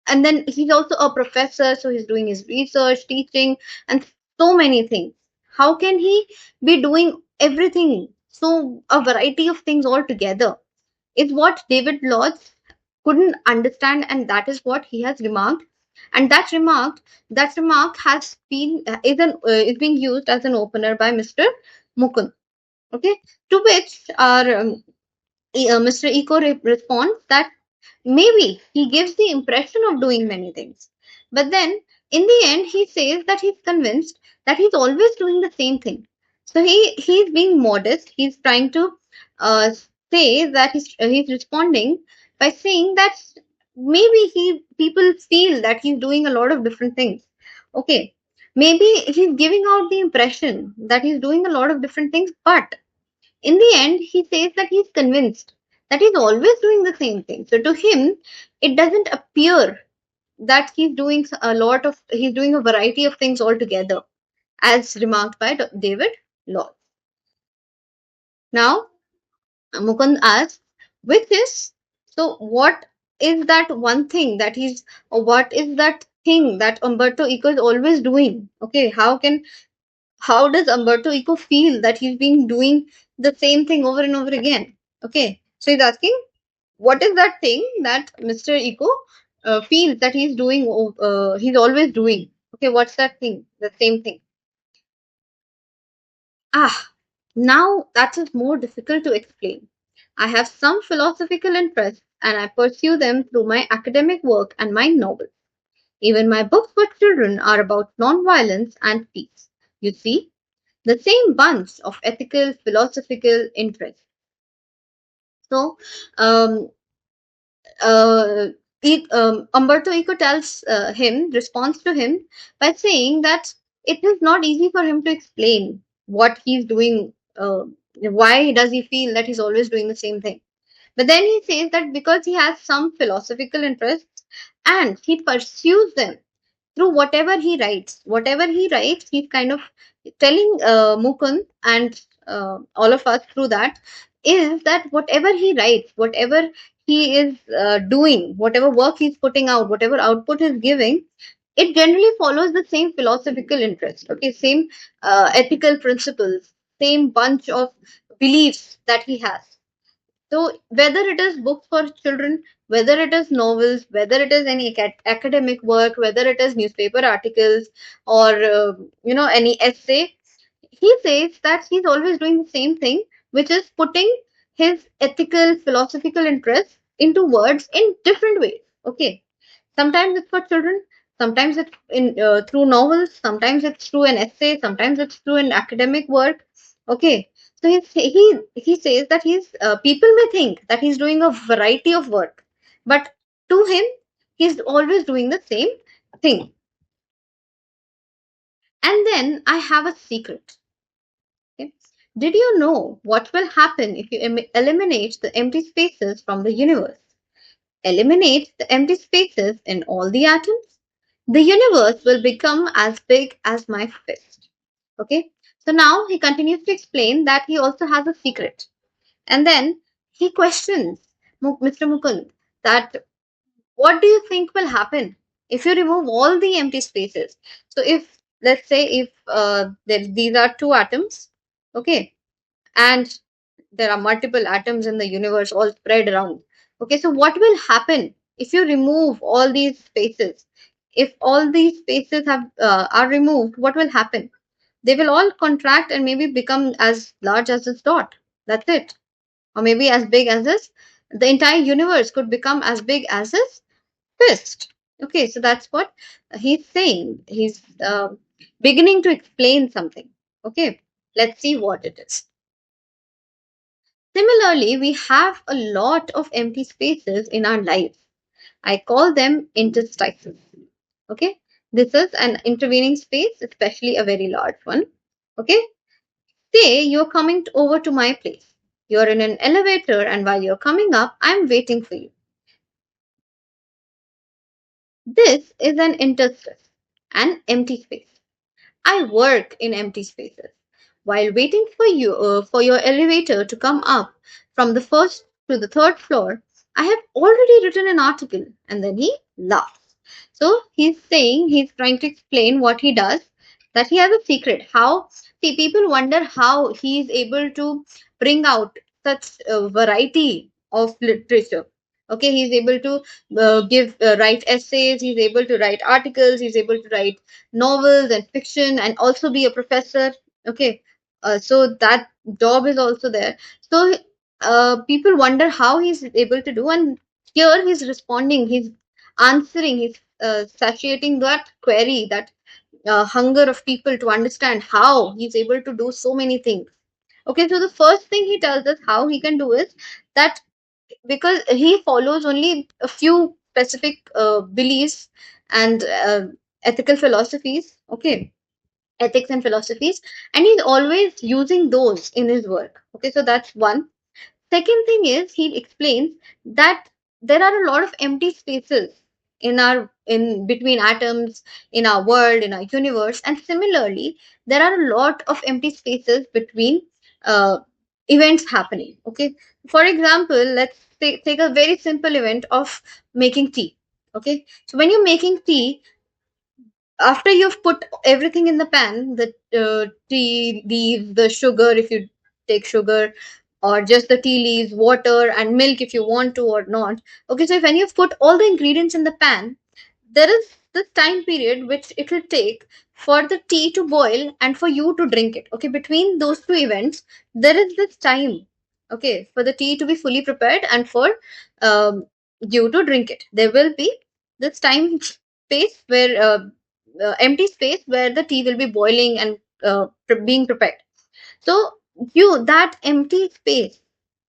And then he's also a professor, so he's doing his research, teaching, and so many things. How can he be doing everything? So a variety of things all together is what David Lodge couldn't understand, and that is what he has remarked. And that remark has been is being used as an opener by Mr. Mukund. Okay, to which our Mr. Eco responds that maybe he gives the impression of doing many things, but then in the end he says that he's convinced that he's always doing the same thing. So he's being modest. He's trying to uh, say that he's responding by saying that maybe he people feel that he's doing a lot of different things. Okay, maybe he's giving out the impression that he's doing a lot of different things, but in the end, he says that he's convinced that he's always doing the same thing. So to him, it doesn't appear that he's doing a variety of things altogether, as remarked by David Lodge. Now, Mukund asks, which is, so what is that one thing that he's, or what is that thing that Umberto Eco is always doing? Okay, how does Umberto Eco feel that he's been doing the same thing over and over again? Okay, so he's asking, what is that thing that Mr. Eco feels that he's doing, he's always doing? Okay, what's that thing? The same thing. Ah, now that is more difficult to explain. I have some philosophical interests and I pursue them through my academic work and my novels. Even my books for children are about nonviolence and peace. You see, the same bunch of ethical, philosophical interests. So, um, uh, Umberto Eco tells responds to him by saying that it is not easy for him to explain what he's doing. Why does he feel that he's always doing the same thing? But then he says that because he has some philosophical interests and he pursues them through whatever he writes, he's kind of telling Mukund and all of us through that is that whatever he writes, whatever he is doing, whatever work he's putting out, whatever output he's giving, it generally follows the same philosophical interest, okay, same ethical principles, same bunch of beliefs that he has. So whether it is books for children, whether it is novels, whether it is any academic work, whether it is newspaper articles or any essay, he says that he's always doing the same thing, which is putting his ethical, philosophical interests into words in different ways. Okay, sometimes it's for children, sometimes it's in through novels, sometimes it's through an essay, sometimes it's through an academic work. Okay, so he says that people may think that he's doing a variety of work, but to him, he's always doing the same thing. And then I have a secret. Okay? Did you know what will happen if you eliminate the empty spaces from the universe? Eliminate the empty spaces in all the atoms? The universe will become as big as my fist. Okay. So now he continues to explain that he also has a secret. And then he questions Mr. Mukund that what do you think will happen if you remove all the empty spaces? So if let's say if these are two atoms, okay, and there are multiple atoms in the universe all spread around. Okay, so what will happen if you remove all these spaces? If all these spaces are removed, what will happen? They will all contract and maybe become as large as this dot. That's it. Or maybe as big as this. The entire universe could become as big as this fist. Okay, so that's what he's saying. He's beginning to explain something. Okay, let's see what it is. Similarly, we have a lot of empty spaces in our lives. I call them interstices. Okay, this is an intervening space, especially a very large one. Okay, say you're coming over to my place. You're in an elevator, and while you're coming up, I'm waiting for you. This is an interstice, an empty space. I work in empty spaces. While waiting for you for your elevator to come up from the first to the third floor, I have already written an article. And then he laughs. So he's saying he's trying to explain what he does, that he has a secret. How see people wonder how he's able to bring out such a variety of literature. Okay, he's able to give write essays, he's able to write articles, he's able to write novels and fiction and also be a professor. Okay, so that job is also there. So people wonder how he's able to do, and here he's responding, he's answering, he's satiating that query, that hunger of people to understand how he's able to do so many things. Okay, so the first thing he tells us how he can do is that because he follows only a few specific beliefs and ethical philosophies. Okay, ethics and philosophies, and he's always using those in his work. Okay, so that's one. Second thing is he explains that there are a lot of empty spaces in between atoms, in our world, in our universe, and similarly there are a lot of empty spaces between events happening. Okay, for example, let's take a very simple event of making tea. Okay, so when you're making tea, after you've put everything in the pan, the tea leaves, the sugar, if you take sugar, or just the tea leaves, water, and milk if you want to or not. Okay, so when you've put all the ingredients in the pan, there is this time period which it will take for the tea to boil and for you to drink it. Okay, between those two events, there is this time. Okay, for the tea to be fully prepared and for you to drink it, there will be this time space where empty space where the tea will be boiling and being prepared. So you that empty space,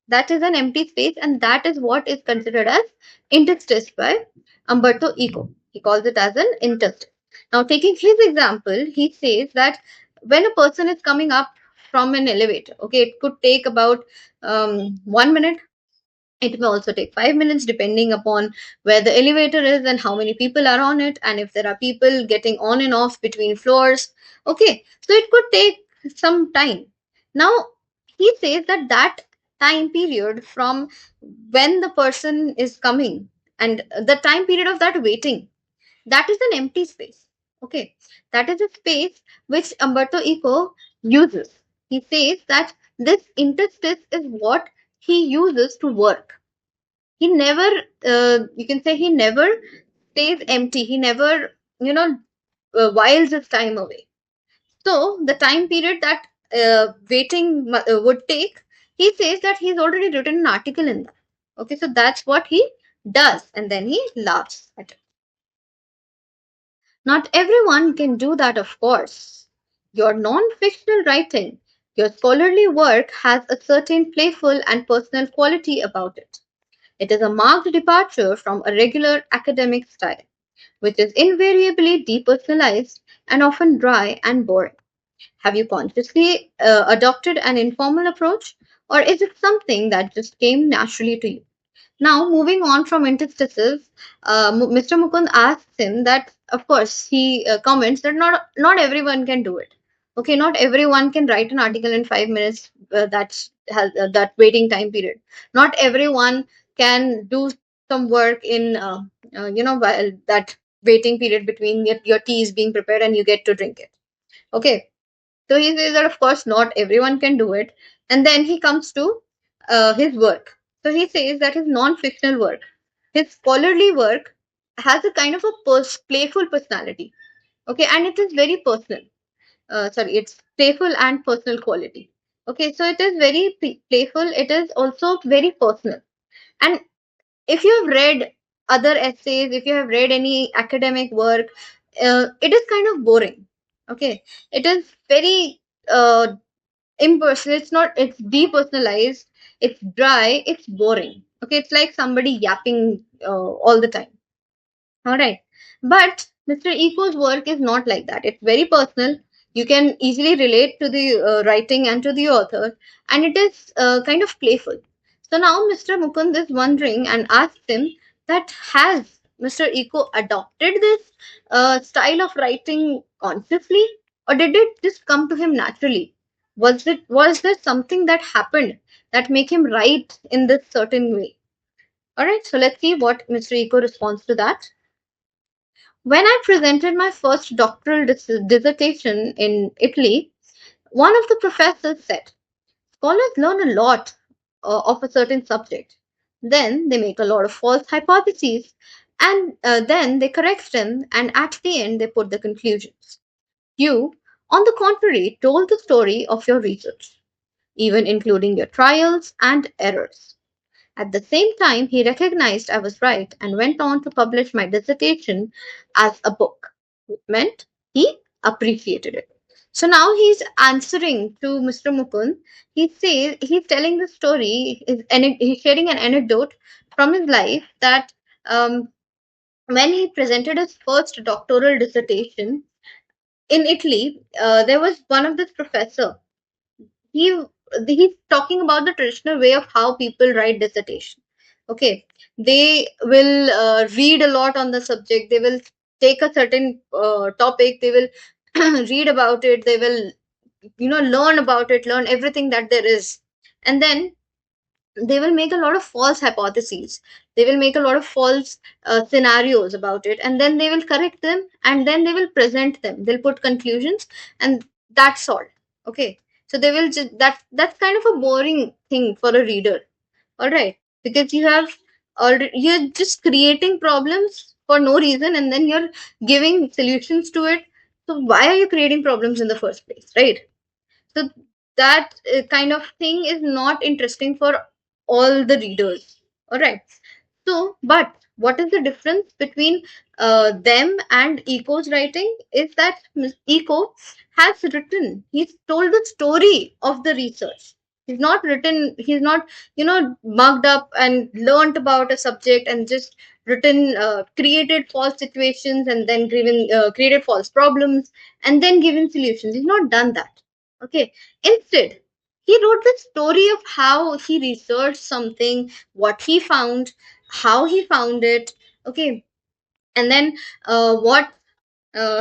that is an empty space, and that is what is considered as interstice by Umberto Eco. He calls it as an interstice. Now, taking his example, he says that when a person is coming up from an elevator, okay, it could take about 1 minute. It may also take 5 minutes depending upon where the elevator is and how many people are on it, and if there are people getting on and off between floors. Okay, so it could take some time. Now, he says that that time period from when the person is coming and the time period of that waiting, that is an empty space. Okay, that is a space which Umberto Eco uses. He says that this interstice is what he uses to work. He never, you can say, he never stays empty. He never, whiles his time away. So the time period that waiting would take, he says that he's already written an article in that. Okay, so that's what he does, and then he laughs at it. Not everyone can do that, of course. Your non-fictional writing, your scholarly work has a certain playful and personal quality about it. It is a marked departure from a regular academic style, which is invariably depersonalized and often dry and boring. Have you consciously adopted an informal approach, or is it something that just came naturally to you? Now, moving on from interstices, Mr. Mukund asks him that, of course, he comments that not everyone can do it. Okay, not everyone can write an article in 5 minutes. That has that waiting time period. Not everyone can do some work in while that waiting period between your tea is being prepared and you get to drink it. Okay, so he says that of course not everyone can do it, and then he comes to his work. So he says that his non-fictional work, his scholarly work, has a kind of a playful personality. Okay, and it is very personal. Sorry, it's playful and personal quality. Okay, so it is very playful. It is also very personal. And if you have read other essays, if you have read any academic work, it is kind of boring. Okay, it is very impersonal. It's not, it's depersonalized, it's dry, it's boring. Okay, it's like somebody yapping all the time. All right, but Mr. Eco's work is not like that. It's very personal. You can easily relate to the writing and to the author, and it is kind of playful. So now Mr. Mukund is wondering and asks him that has Mr. Eco adopted this style of writing consciously, or did it just come to him naturally? Was there something that happened that make him write in this certain way? All right, so let's see what Mr. Eco responds to that. When I presented my first doctoral dissertation in Italy, one of the professors said, scholars learn a lot of a certain subject. Then they make a lot of false hypotheses, and then they correct them, and at the end they put the conclusions. You, on the contrary, told the story of your research, even including your trials and errors. At the same time, he recognized I was right and went on to publish my dissertation as a book. It meant he appreciated it. So now he's answering to Mr. Mukund. He says he's telling the story, he's sharing an anecdote from his life that when he presented his first doctoral dissertation in Italy, there was one of this professor. he he's talking about the traditional way of how people write dissertation. Okay, they will read a lot on the subject. They will take a certain topic. They will read about it. They will learn about it, learn everything that there is, And then they will make a lot of false hypotheses, they will make a lot of false scenarios about it, and then they will correct them, and then they will present them, they'll put conclusions, and that's all. Okay, so they will just that's kind of a boring thing for a reader. All right, because you have already, you're just creating problems for no reason, and then you're giving solutions to it. So why are you creating problems in the first place, right? So that kind of thing is not interesting for all the readers. All right. So, but what is the difference between them and Eco's writing is that Eco has written, he's told the story of the research. He's not written, he's not, mugged up and learnt about a subject and just written, created false situations and then given, created false problems and then given solutions. He's not done that. Okay. Instead, he wrote the story of how he researched something, what he found, how he found it. Okay, and then what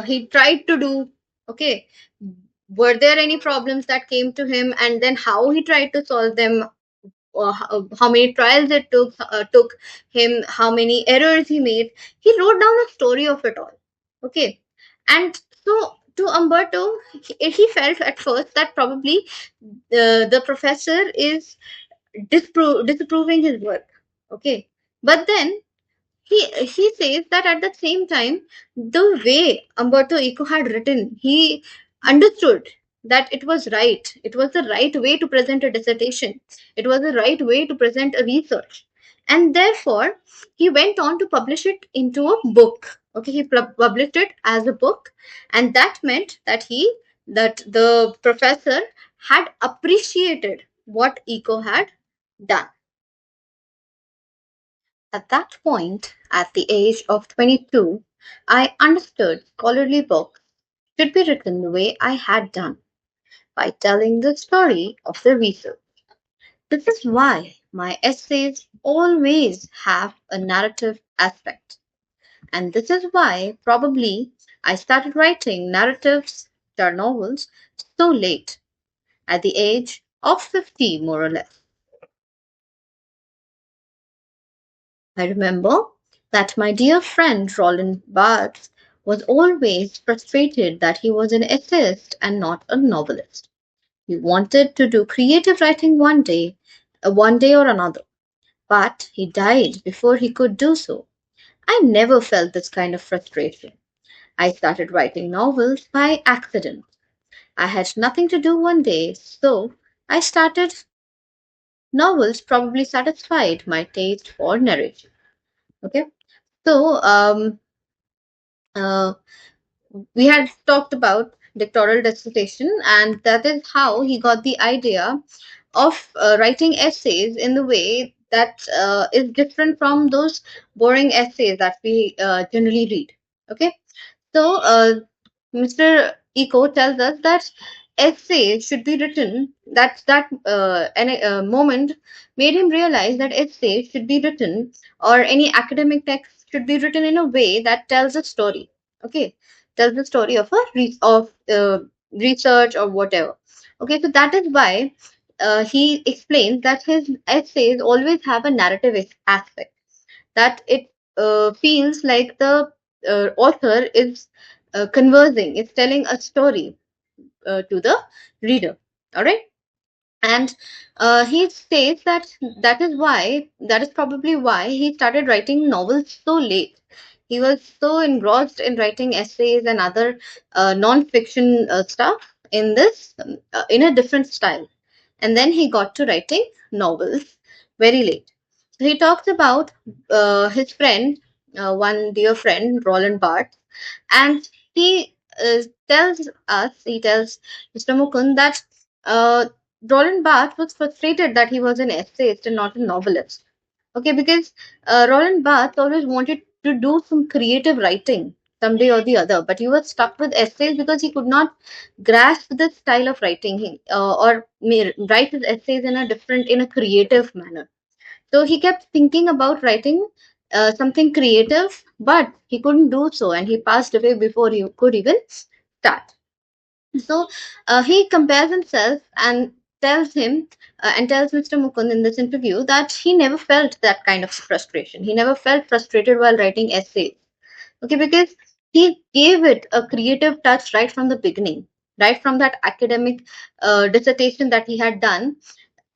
he tried to do. Okay, were there any problems that came to him, and then how he tried to solve them, how many trials it took him, how many errors he made. He wrote down a story of it all. Okay, and so to Umberto, he felt at first that probably the professor is disapproving his work. Okay, but then he says that at the same time, the way Umberto Eco had written, he understood that it was right. It was the right way to present a dissertation. It was the right way to present a research. And therefore, he went on to publish it into a book. Okay, he published it as a book. And that meant that the professor had appreciated what Eco had done. At that point, at the age of 22, I understood scholarly books should be written the way I had done, by telling the story of the research. This is why my essays always have a narrative aspect. And this is why probably I started writing narratives, or novels, so late, at the age of 50 more or less. I remember that my dear friend Roland Barthes was always frustrated that he was an essayist and not a novelist. He wanted to do creative writing one day or another, but he died before he could do so. I never felt this kind of frustration. I started writing novels by accident. I had nothing to do one day, so I started. Novels probably satisfied my taste for narration. Okay, so uh, we had talked about doctoral dissertation, and that is how he got the idea of writing essays in the way that is different from those boring essays that we generally read. Okay, so Mr. Eco tells us that essays should be written. That moment made him realize that essays should be written, or any academic text should be written in a way that tells a story. Okay, tells the story of research or whatever. Okay, so that is why he explains that his essays always have a narrative aspect, that it feels like the author is conversing, is telling a story to the reader. All right, and he says that that is probably why he started writing novels so late. He was so engrossed in writing essays and other non-fiction stuff in a different style, and then he got to writing novels very late. So he talks about his friend, one dear friend, Roland Barthes, and he he tells Mr. Mukund that Roland Barthes was frustrated that he was an essayist and not a novelist. Okay, because Roland Barthes always wanted to do some creative writing someday or the other, but he was stuck with essays because he could not grasp the style of writing write his essays in a creative manner. So he kept thinking about writing something creative, but he couldn't do so, and he passed away before he could even start. So he compares himself and tells him and tells Mr. Mukund in this interview that he never felt that kind of frustration. He never felt frustrated while writing essays. Okay, because he gave it a creative touch right from the beginning, right from that academic dissertation that he had done,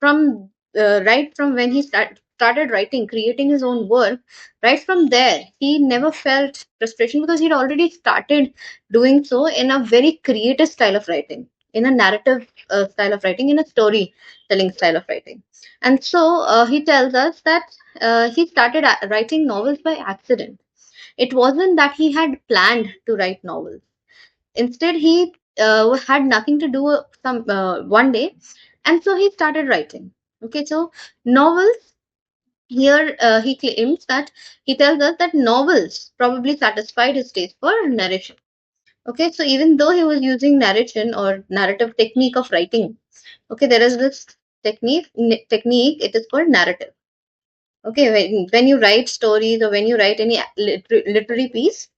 from right from when he started writing, creating his own work. Right from there, he never felt frustration because he'd already started doing so in a very creative style of writing, in a narrative style of writing, in a storytelling style of writing. And so he tells us that he started writing novels by accident. It wasn't that he had planned to write novels. Instead, he had nothing to do some one day, and so he started writing. Okay, so novels here he claims that he tells us that novels probably satisfied his taste for narration. Okay, so even though he was using narration or narrative technique of writing, okay, there is this technique. It is called narrative. Okay, when you write stories or when you write any literary piece,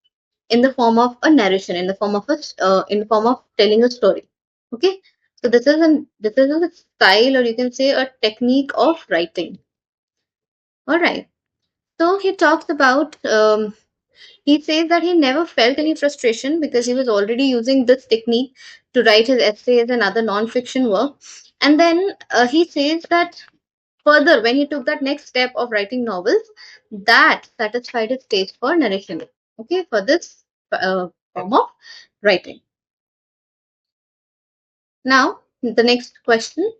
in the form of a narration, in the form of in the form of telling a story. Okay, so this is a style, or you can say a technique of writing. All right. So he talks about. He says that he never felt any frustration because he was already using this technique to write his essays and other non-fiction work. And then he says that further, when he took that next step of writing novels, that satisfied his taste for narration. Okay, for this form of writing. Now, the next question.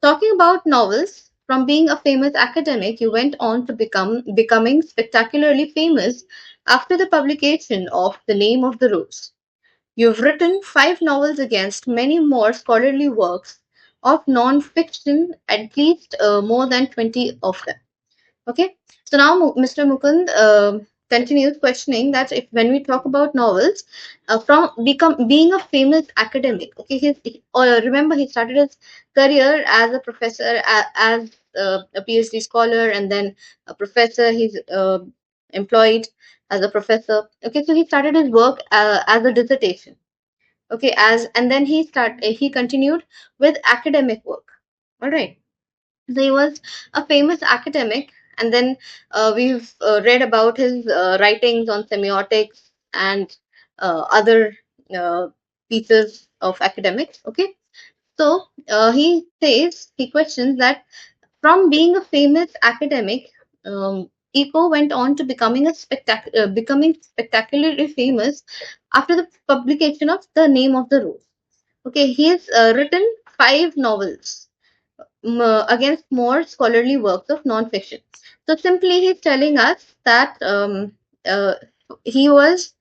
Talking about novels, from being a famous academic, you went on to becoming spectacularly famous after the publication of The Name of the Rose. You've written 5 novels against many more scholarly works of non-fiction, at least more than 20 of them. Okay, so now Mr. Mukund continues questioning that if when we talk about novels, from become being a famous academic, okay, remember he started his career as a professor, as a PhD scholar, and then a professor. He's employed as a professor. Okay, so he started his work as a dissertation. Okay, as and then he continued with academic work. All right, so he was a famous academic, and then we've read about his writings on semiotics and other uh, pieces of academics. Okay, so he questions that from being a famous academic, Eco went on to becoming spectacularly famous after the publication of The Name of the Rose. Okay, he has written 5 novels against more scholarly works of non-fiction. So simply he's telling us that uh, he was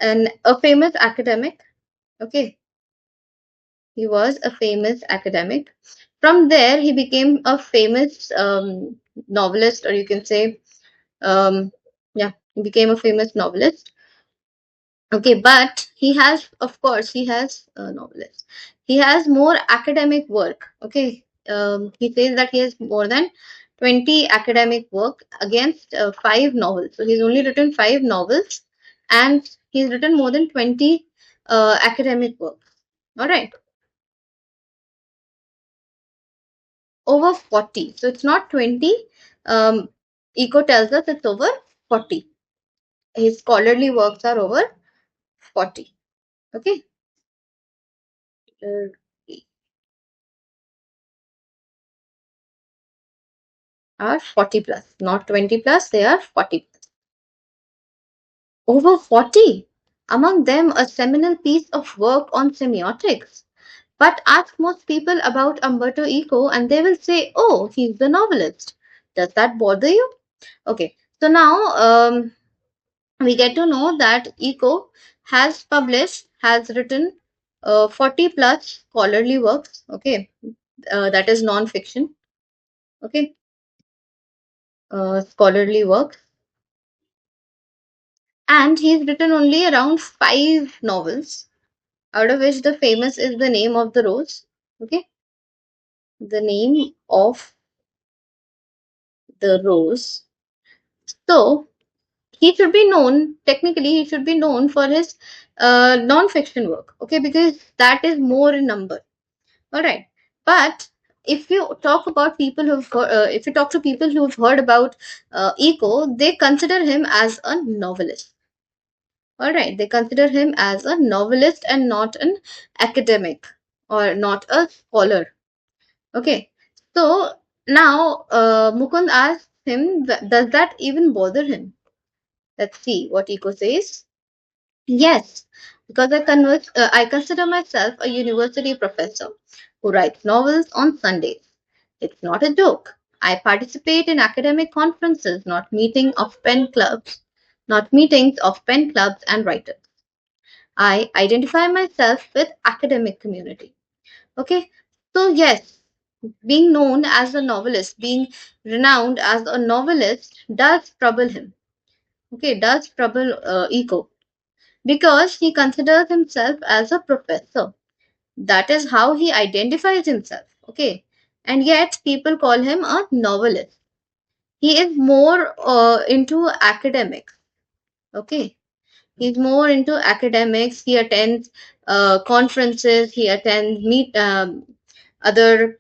a famous academic. Okay, he was a famous academic. From there, he became a famous novelist, or you can say, yeah, he became a famous novelist. Okay, but he has, of course, he has a novelist. He has more academic work. Okay, he says that he has more than 20 academic work against 5 novels. So he's only written 5 novels, and he's written more than 20 academic works. All right, over 40. So it's not 20. Um, Eco tells us it's over 40. His scholarly works are over 40. Okay. Uh, are 40 plus, not 20 plus, they are 40 plus. Over 40. Among them, a seminal piece of work on semiotics. But ask most people about Umberto Eco and they will say, oh, he's the novelist. Does that bother you? Okay, so now we get to know that Eco has written 40 plus scholarly works, okay, that is non-fiction, okay, scholarly works, and he's written only around 5 novels, out of which the famous is The Name of the Rose. Okay, The Name of the Rose. So he should be known, technically, he should be known for his non fiction work. Okay, because that is more in number. All right, but if you talk about people if you talk to people who've heard about Eco, they consider him as a novelist. All right, they consider him as a novelist and not an academic or not a scholar. Okay, so now Mukund asks him, does that even bother him? Let's see what Eco says. Yes, because I consider myself a university professor who writes novels on Sundays. It's not a joke. I participate in academic conferences, not meetings of pen clubs and writers. I identify myself with academic community. Okay, so yes, being known as a novelist, being renowned as a novelist, does trouble him. Okay, does trouble Eco because he considers himself as a professor. That is how he identifies himself. Okay, and yet people call him a novelist. He is more into academics. Okay, he's more into academics. He attends conferences. He attends meet other.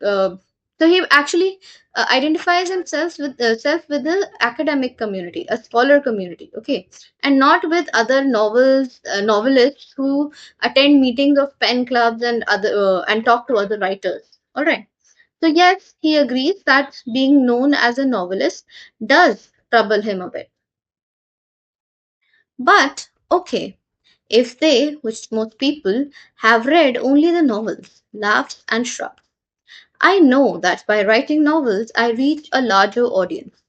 So he actually identifies himself with the academic community, a scholar community. Okay, and not with other novelists who attend meetings of pen clubs and other and talk to other writers. All right. So yes, he agrees that being known as a novelist does trouble him a bit. But okay, if they, which most people, have read only the novels, laughs and shrugs. I know that by writing novels, I reach a larger audience.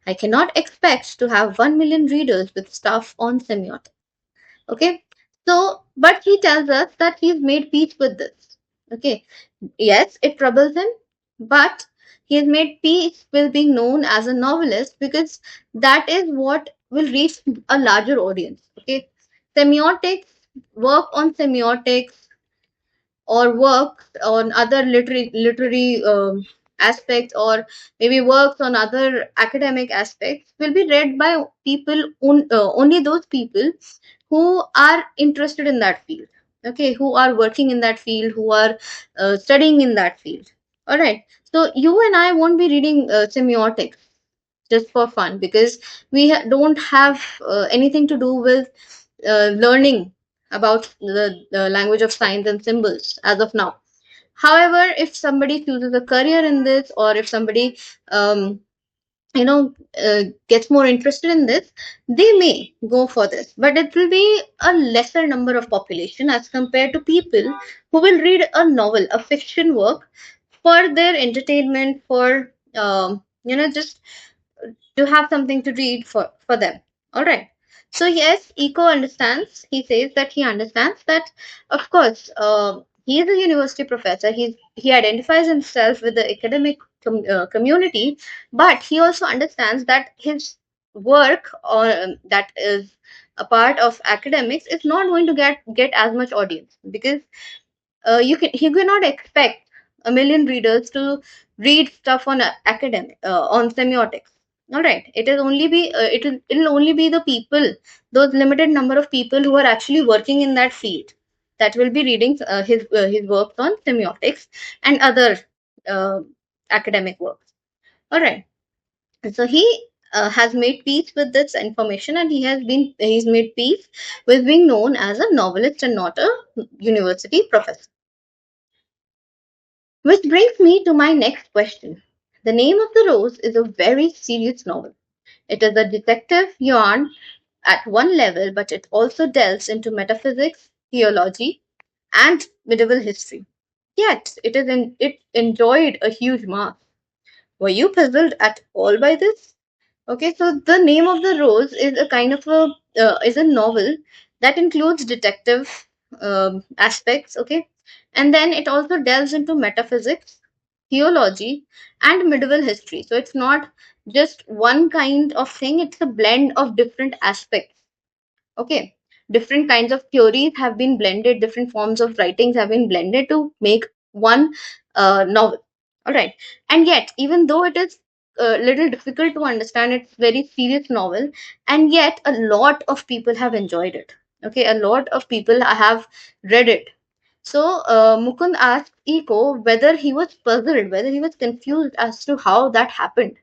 I cannot expect to have 1 million readers with stuff on semiotics. Okay, so, but he tells us that he's made peace with this. Okay, yes, it troubles him, but he has made peace with being known as a novelist because that is what will reach a larger audience. Okay, semiotics, work on semiotics, or works on other literary aspects, or maybe works on other academic aspects, will be read by only those people who are interested in that field. Okay, who are working in that field, who are studying in that field. All right, so you and I won't be reading semiotics just for fun because we don't have anything to do with learning about the language of signs and symbols as of now. However, if somebody chooses a career in this, or if somebody um, gets more interested in this, they may go for this, but it will be a lesser number of population as compared to people who will read a novel, a fiction work, for their entertainment, for just to have something to read for them. All right, so yes, Eco understands. He says that he understands that, of course, he is a university professor. He identifies himself with the academic community, but he also understands that his work, or that is a part of academics, is not going to get as much audience because he cannot expect a million readers to read stuff on academic on semiotics. All right, it'll only be the people, those limited number of people who are actually working in that field, that will be reading his works on semiotics and other uh, academic works. All right, so he has made peace with this information, and he's made peace with being known as a novelist and not a university professor. Which brings me to my next question. The Name of the Rose is a very serious novel. It is a detective yarn at one level, but it also delves into metaphysics, theology, and medieval history. Yet, it enjoyed a huge mass. Were you puzzled at all by this? Okay, so the Name of the Rose is a kind of a novel that includes detective aspects. Okay, and then it also delves into metaphysics, theology, and medieval history. So it's not just one kind of thing; it's a blend of different aspects. Okay, different kinds of theories have been blended, different forms of writings have been blended to make one novel. All right, and yet, even though it is a little difficult to understand, it's very serious novel, and yet a lot of people have enjoyed it. Okay, a lot of people have read it. So Mukund asked Eco whether he was puzzled, whether he was confused as to how that happened.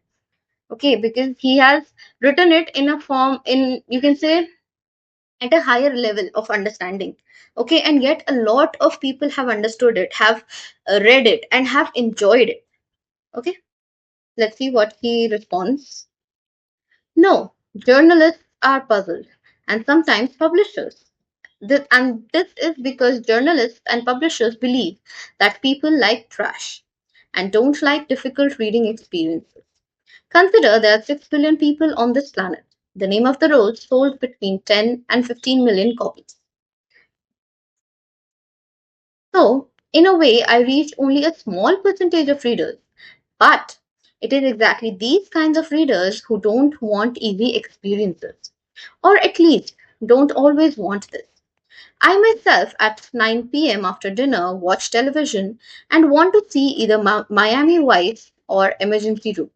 Okay, because he has written it in a form, in, you can say, at a higher level of understanding. Okay, and yet a lot of people have understood it, have read it, and have enjoyed it. Okay, let's see what he responds. No, journalists are puzzled, and sometimes publishers. And this is because journalists and publishers believe that people like trash and don't like difficult reading experiences. Consider there are 6 billion people on this planet. The Name of the Rose sold between 10 and 15 million copies. So, in a way, I reached only a small percentage of readers. But it is exactly these kinds of readers who don't want easy experiences, or at least don't always want this. I myself, at 9 p.m. after dinner, watch television and want to see either Miami Vice or Emergency Room.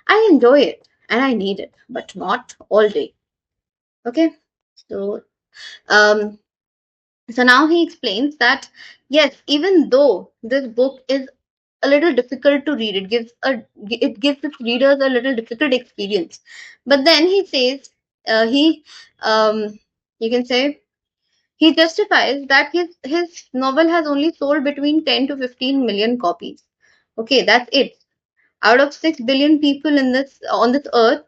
I enjoy it and I need it, but not all day. Okay, so um, so now he explains that yes, even though this book is a little difficult to read, it gives its readers a little difficult experience. But then he says he you can say he justifies that his novel has only sold between 10 to 15 million copies. Okay, that's it. Out of 6 billion people in this on this earth,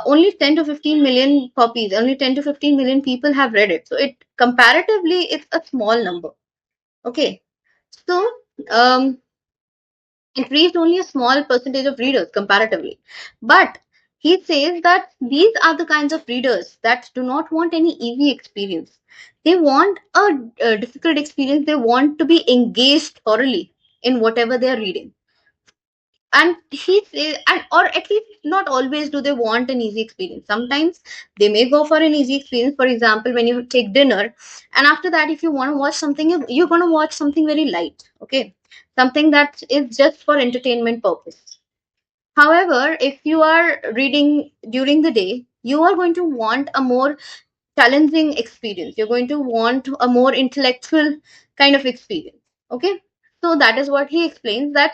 only 10 to 15 million copies, only 10 to 15 million people have read it. So it comparatively it's a small number. Okay. So um it reached only a small percentage of readers comparatively. But he says that these are the kinds of readers that do not want any easy experience. They want a difficult experience. They want to be engaged thoroughly in whatever they are reading. And he says, and or at least not always do they want an easy experience. Sometimes they may go for an easy experience. For example, when you take dinner, and after that, if you want to watch something, you're going to watch something very light. Okay, something that is just for entertainment purpose. However, if you are reading during the day, you are going to want a more challenging experience. You're going to want a more intellectual kind of experience. Okay, so that is what he explains, that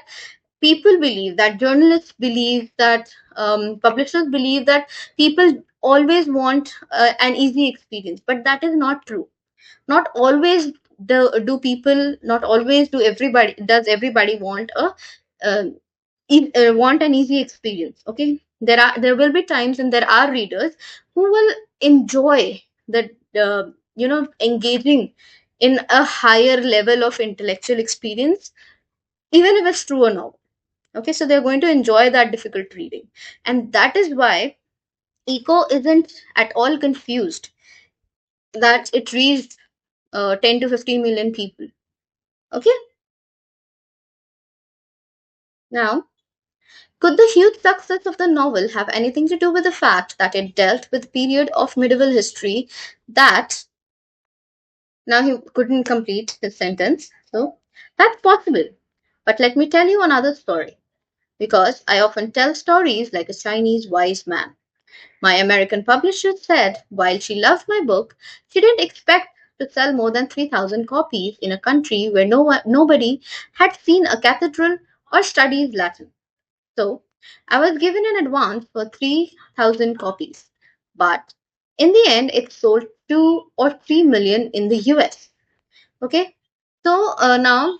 people believe, that journalists believe, that publishers believe that people always want an easy experience, but that is not true. Not always do people, not always do everybody, does everybody want a uh, want an easy experience. Okay, there will be times, and there are readers who will enjoy the engaging in a higher level of intellectual experience, even if it's true or not. Okay, so they're going to enjoy that difficult reading. And that is why Eco isn't at all confused that it reached 10 to 15 million people. Okay, now, could the huge success of the novel have anything to do with the fact that it dealt with a period of medieval history that, now he couldn't complete his sentence, so that's possible. But let me tell you another story, because I often tell stories like a Chinese wise man. My American publisher said while she loved my book, she didn't expect to sell more than 3,000 copies in a country where nobody had seen a cathedral or studied Latin. So I was given an advance for 3,000 copies. But in the end, it sold 2 or 3 million in the US. Okay. So now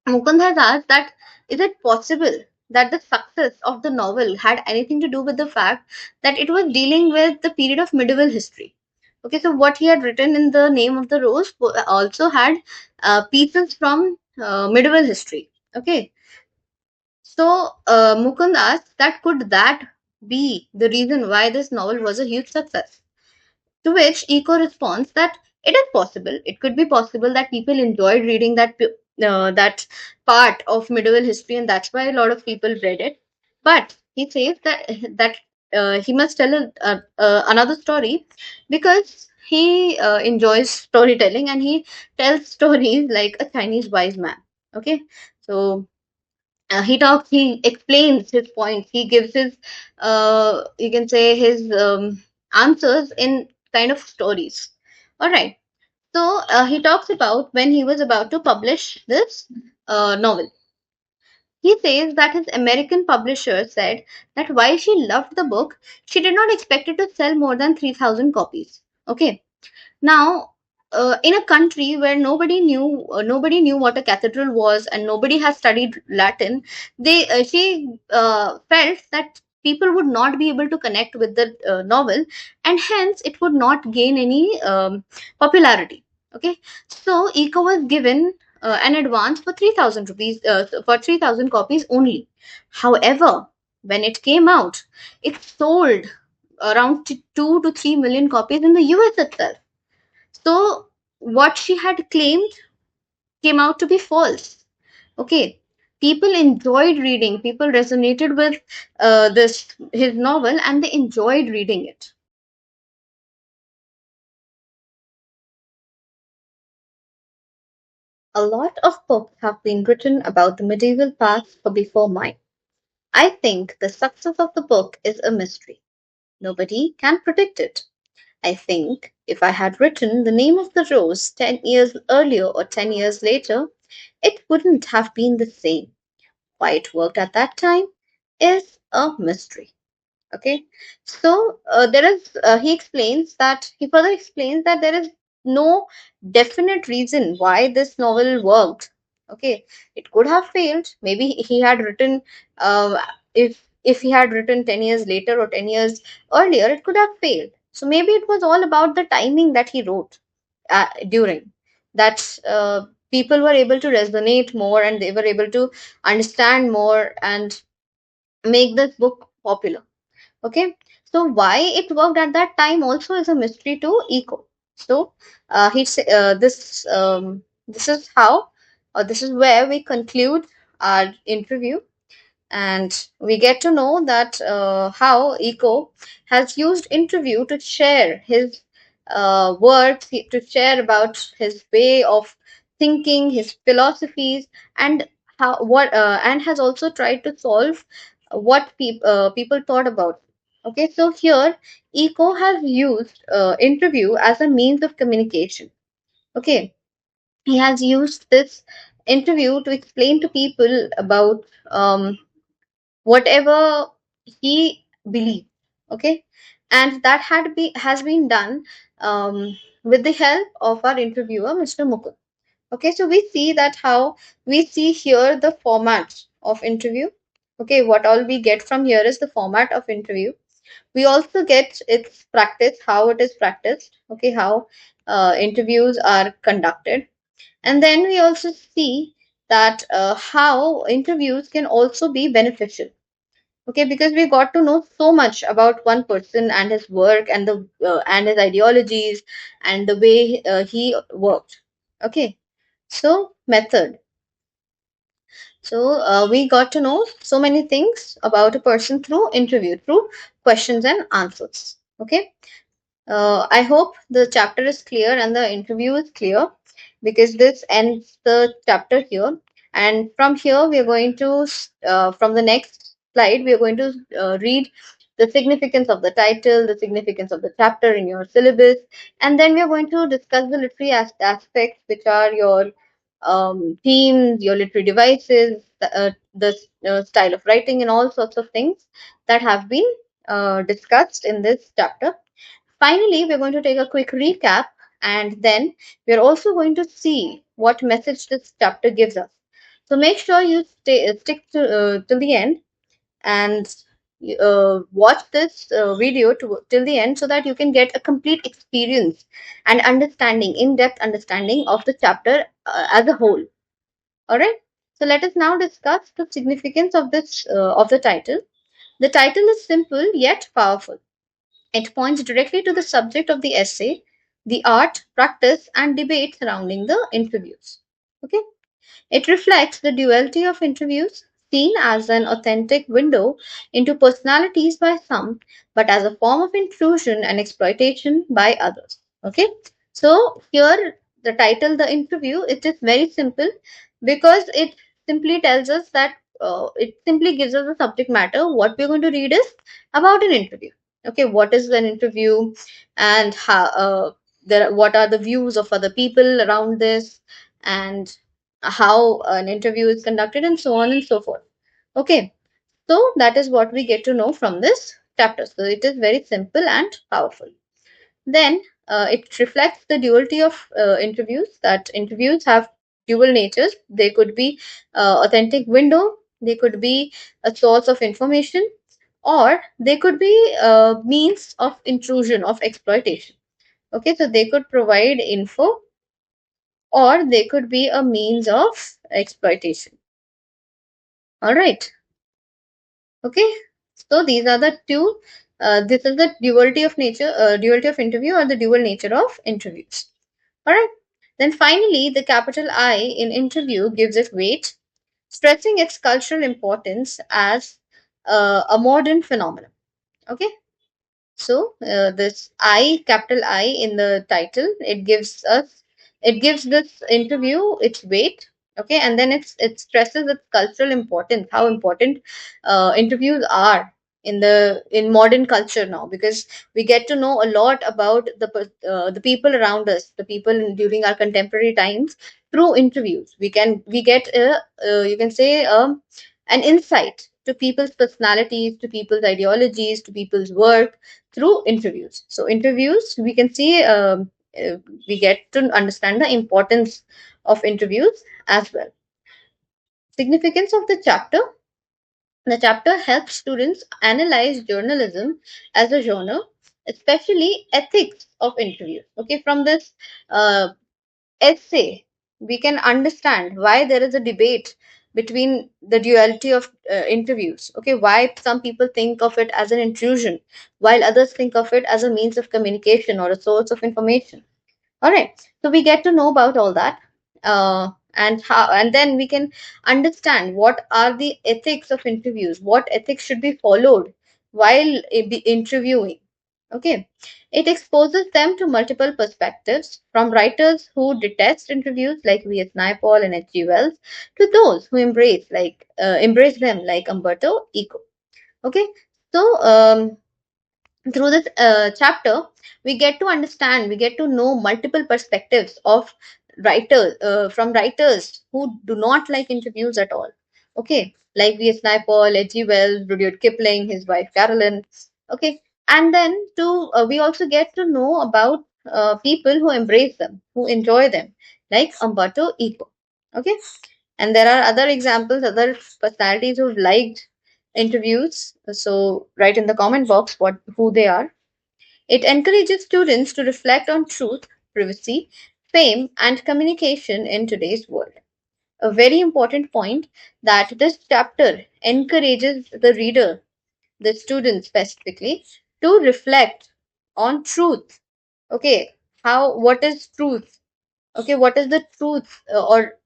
Mukund has asked that is it possible that the success of the novel had anything to do with the fact that it was dealing with the period of medieval history? Okay, so what he had written in The Name of the Rose also had pieces from medieval history. Okay, so Mukund asks that could that be the reason why this novel was a huge success? To which Eco responds that it is possible. It could be possible that people enjoyed reading that part of medieval history, and that's why a lot of people read it. But he says that he must tell another story, because he enjoys storytelling and he tells stories like a Chinese wise man. Okay, so he explains his points, he gives his you can say his answers in kind of stories. All right, So he talks about when he was about to publish this novel. He says that his American publisher said that while she loved the book, she did not expect it to sell more than 3,000 copies. Okay. Now, in a country where nobody knew what a cathedral was, and nobody has studied Latin, she felt that people would not be able to connect with the novel, and hence it would not gain any popularity. Okay, so Eco was given an advance for 3,000 rupees, for 3,000 copies only. However, when it came out, it sold around 2 to 3 million copies in the US itself. So what she had claimed came out to be false. Okay. People enjoyed reading. People resonated with this his novel, and they enjoyed reading it. A lot of books have been written about the medieval past for before mine. I think the success of the book is a mystery. Nobody can predict it. I think if I had written the name of the rose 10 years earlier or 10 years later, it wouldn't have been the same. Why it worked at that time is a mystery. Okay, so he further explains that there is no definite reason why this novel worked. Okay, it could have failed. Maybe he had written, if he had written 10 years later or 10 years earlier, it could have failed. So maybe it was all about the timing that he wrote during that. People were able to resonate more, and they were able to understand more and make this book popular. Okay, so why it worked at that time also is a mystery to Eco. So this is how, or this is where we conclude our interview, and we get to know that how Eco has used interview to share his words, to share about his way of thinking, his philosophies, and how what and has also tried to solve what people thought about. Okay, so here Eco has used interview as a means of communication. Okay, he has used this interview to explain to people about whatever he believes. Okay, and that has been done with the help of our interviewer, Mr. Mukul. Okay, so we see that how we see here the format of interview. Okay, what all we get from here is the format of interview. We also get its practice, how it is practiced. Okay, how interviews are conducted, and then we also see that how interviews can also be beneficial. Okay, because we got to know so much about one person and his work, and the and his ideologies, and the way he worked. Okay, so method. So we got to know so many things about a person through interview, through questions and answers. Okay, I hope the chapter is clear and the interview is clear, because this ends the chapter here. And from here, we are going to, from the next slide, we are going to read the significance of the title, the significance of the chapter in your syllabus, and then we are going to discuss the literary aspects, which are your themes, your literary devices, the style of writing, and all sorts of things that have been discussed in this chapter. Finally, we're going to take a quick recap, and then we're also going to see what message this chapter gives us. So make sure you stick to till the end, and watch this video till the end, so that you can get a complete experience and understanding, in-depth understanding of the chapter as a whole. All right. So let us now discuss the significance of this of the title. The title is simple yet powerful. It points directly to the subject of the essay, the art, practice, and debate surrounding the interviews. Okay. It reflects the duality of interviews, seen as an authentic window into personalities by some, but as a form of intrusion and exploitation by others. Okay. So here the title, the interview, it is very simple, because it simply tells us that it simply gives us the subject matter. What we're going to read is about an interview. Okay, what is an interview, and how what are the views of other people around this, and how an interview is conducted, and so on and so forth. Okay, so that is what we get to know from this chapter. So it is very simple and powerful. Then it reflects the duality of interviews, that interviews have dual natures. They could be authentic window, they could be a source of information, or they could be means of intrusion, of exploitation. Okay, so they could provide info, or they could be a means of exploitation. All right. Okay, so these are the two. This is the duality of nature, duality of interview, or the dual nature of interviews. All right. Then finally, the capital I in interview gives it weight, stressing its cultural importance as a modern phenomenon. Okay. So this I, capital I in the title, it gives this interview its weight. Okay, and then it stresses its cultural importance, how important interviews are in modern culture now, because we get to know a lot about the people around us, the people during our contemporary times through interviews. We get a you can say an insight to people's personalities, to people's ideologies, to people's work through interviews. So interviews, we can see, we get to understand the importance of interviews as well. Significance of the chapter helps students analyze journalism as a genre, especially ethics of interviews. Okay, from this uh, essay, we can understand why there is a debate between the duality of interviews. Okay, why some people think of it as an intrusion, while others think of it as a means of communication or a source of information. All right, so we get to know about all that, and then we can understand what are the ethics of interviews, what ethics should be followed while interviewing. Okay, it exposes them to multiple perspectives, from writers who detest interviews like V.S. Naipaul and H.G. Wells to those who embrace them like Umberto Eco. Okay, so through this chapter, we get to know multiple perspectives of writers, from writers who do not like interviews at all. Okay, like V.S. Naipaul, H.G. Wells, Rudyard Kipling, his wife Carolyn. Okay, and then we also get to know about people who embrace them, who enjoy them, like Umberto Eco. Okay, and there are other examples, other personalities who've liked interviews. So write in the comment box what who they are. It encourages students to reflect on truth, privacy, fame, and communication in today's world. A very important point, that this chapter encourages the reader, the student specifically, to reflect on truth. Okay, what is truth? Okay, what is the truth, or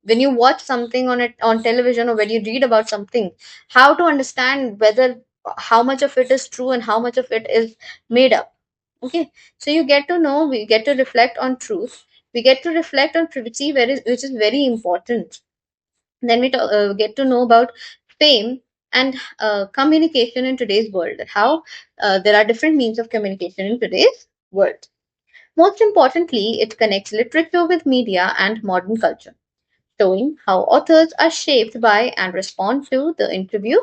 when you watch something on television, or when you read about something, how to understand whether how much of it is true and how much of it is made up. Okay, so you get to know, we get to reflect on truth, we get to reflect on privacy, which is very important. Then we get to know about fame and communication in today's world, how there are different means of communication in today's world. Most importantly, it connects literature with media and modern culture, showing how authors are shaped by and respond to the interview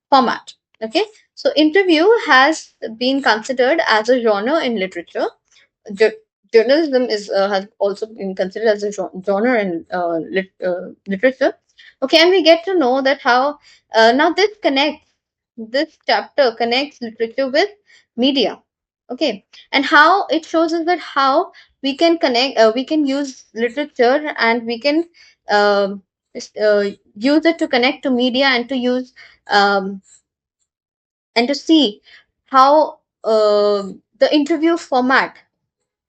format. Okay, so interview has been considered as a genre in literature. Jour- Journalism is has also been considered as a genre in literature. Okay, and we get to know that how now this chapter connects literature with media. Okay, and how it shows us that how we can use literature, and we can um, use it to connect to media, and to use um, and to see how the interview format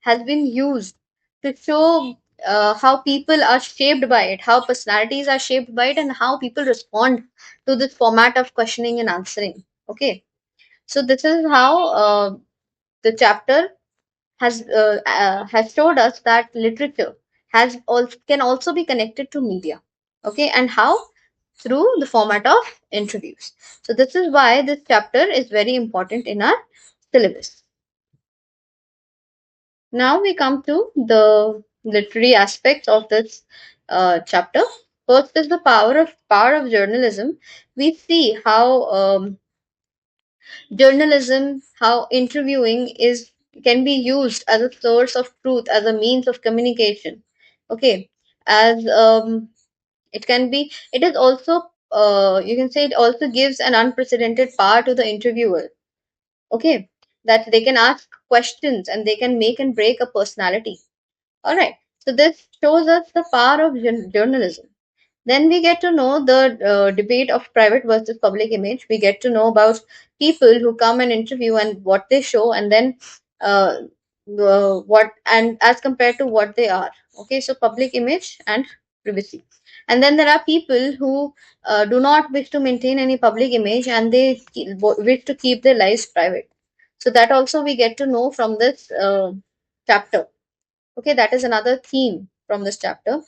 has been used to show how people are shaped by it, how personalities are shaped by it, and how people respond to this format of questioning and answering. Okay, so this is how the chapter has showed us that literature can also be connected to media. Okay, and how? Through the format of interviews. So this is why this chapter is very important in our syllabus. Now we come to the literary aspects of this chapter. First is the power of journalism. We see how journalism, how interviewing is can be used as a source of truth, as a means of communication. Okay, as it can be. It is also you can say it also gives an unprecedented power to the interviewer. Okay, that they can ask questions and they can make and break a personality. All right. So this shows us the power of journalism. Then we get to know the debate of private versus public image. We get to know about people who come and interview and what they show, and then uh, what and as compared to what they are. Okay, so public image and privacy. And then there are people who do not wish to maintain any public image and they wish to keep their lives private. So that also we get to know from this chapter. Okay, that is another theme from this chapter.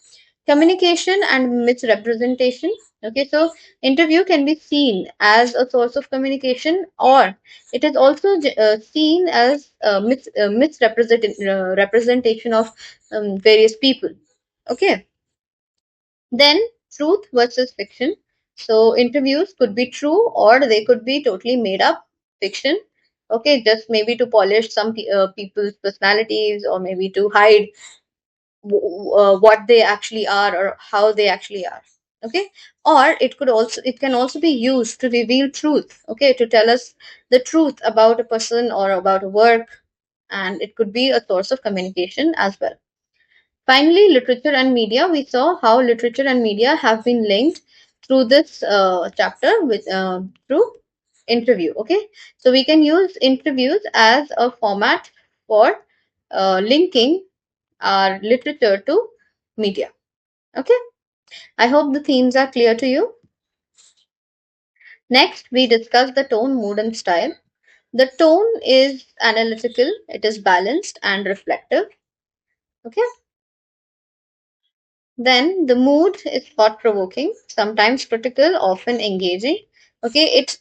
Communication and misrepresentation. Okay, so interview can be seen as a source of communication, or it is also seen as representation of various people. Okay, then truth versus fiction. So interviews could be true or they could be totally made up fiction. Okay, just maybe to polish some people's personalities or maybe to hide what they actually are or how they actually are. Okay, or it can also be used to reveal truth. Okay, to tell us the truth about a person or about a work, and it could be a source of communication as well. Finally, literature and media. We saw how literature and media have been linked through this chapter with through interview. Okay, so we can use interviews as a format for linking our literature to media. Okay, I hope the themes are clear to you. Next, we discuss the tone, mood, and style. The tone is analytical, it is balanced and reflective. Okay, then the mood is thought provoking, sometimes critical, often engaging. Okay, it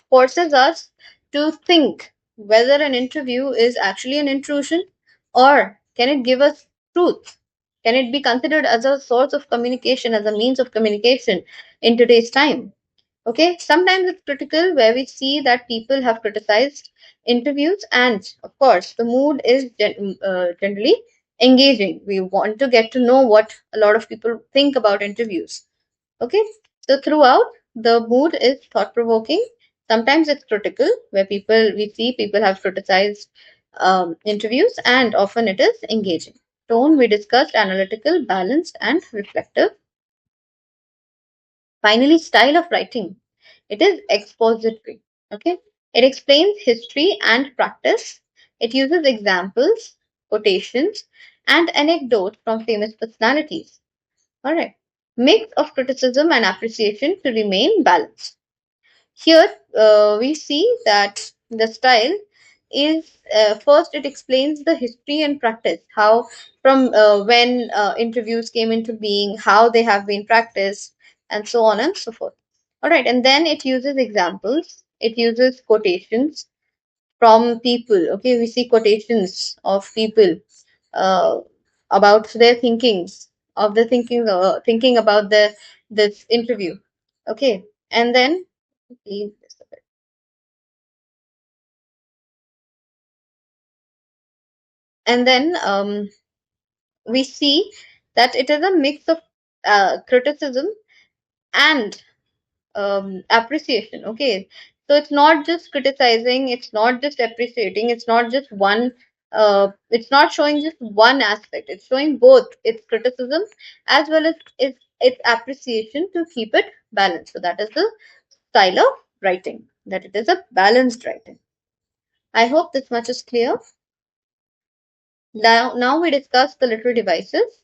forces us to think whether an interview is actually an intrusion or can it give us truth? Can it be considered as a source of communication, as a means of communication in today's time? Okay, sometimes it's critical where we see that people have criticized interviews, and of course, the mood is generally engaging. We want to get to know what a lot of people think about interviews. Okay, so throughout, the mood is thought provoking. Sometimes it's critical where we see people have criticized interviews, and often it is engaging. Tone, we discussed analytical, balanced, and reflective. Finally, style of writing. It is expository. Okay. It explains history and practice. It uses examples, quotations, and anecdotes from famous personalities. All right. Mix of criticism and appreciation to remain balanced. Here we see that the style is first it explains the history and practice, how from when interviews came into being, how they have been practiced, and so on and so forth. All right, and then it uses examples, it uses quotations from people. Okay, we see quotations of people uh, about their thinkings, of the thinking about the this interview. Okay, and then and then we see that it is a mix of criticism and appreciation. Okay, so it's not just criticizing, it's not just appreciating, it's not just one. It's not showing just one aspect. It's showing both its criticism as well as its appreciation to keep it balanced. So that is the style of writing. That it is a balanced writing. I hope this much is clear. Now we discuss the literary devices.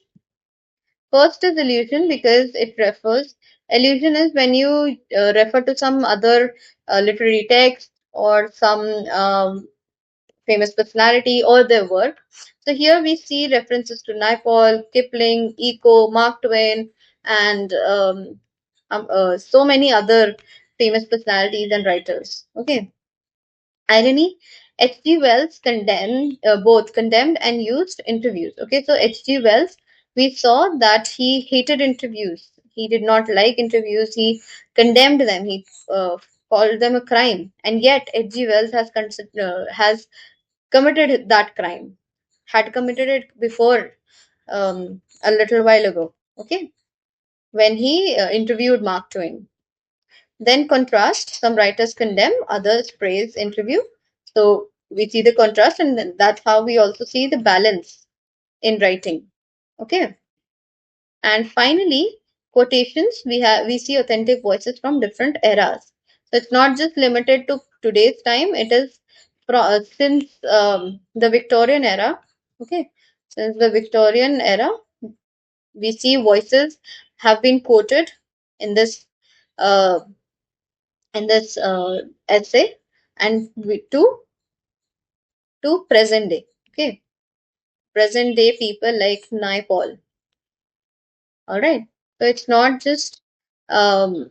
First is illusion because it refers. Illusion is when you refer to some other literary text or some famous personality or their work. So here we see references to Naipaul, Kipling, Eco, Mark Twain, and so many other famous personalities and writers. Okay. Irony. H.G. Wells both condemned and used interviews. Okay, so H.G. Wells, we saw that he hated interviews. He did not like interviews. He condemned them. He called them a crime. And yet, H.G. Wells has committed that crime. Had committed it before, a little while ago. Okay, when he interviewed Mark Twain. Then contrast, some writers condemn, others praise interview. So we see the contrast, and then that's how we also see the balance in writing. Okay. And finally, quotations, we see authentic voices from different eras. So it's not just limited to today's time, it is since the Victorian era. Okay. Since the Victorian era, we see voices have been quoted in uh, this essay, and to present day. Okay, present day people like Naipaul. All right, so it's not just um,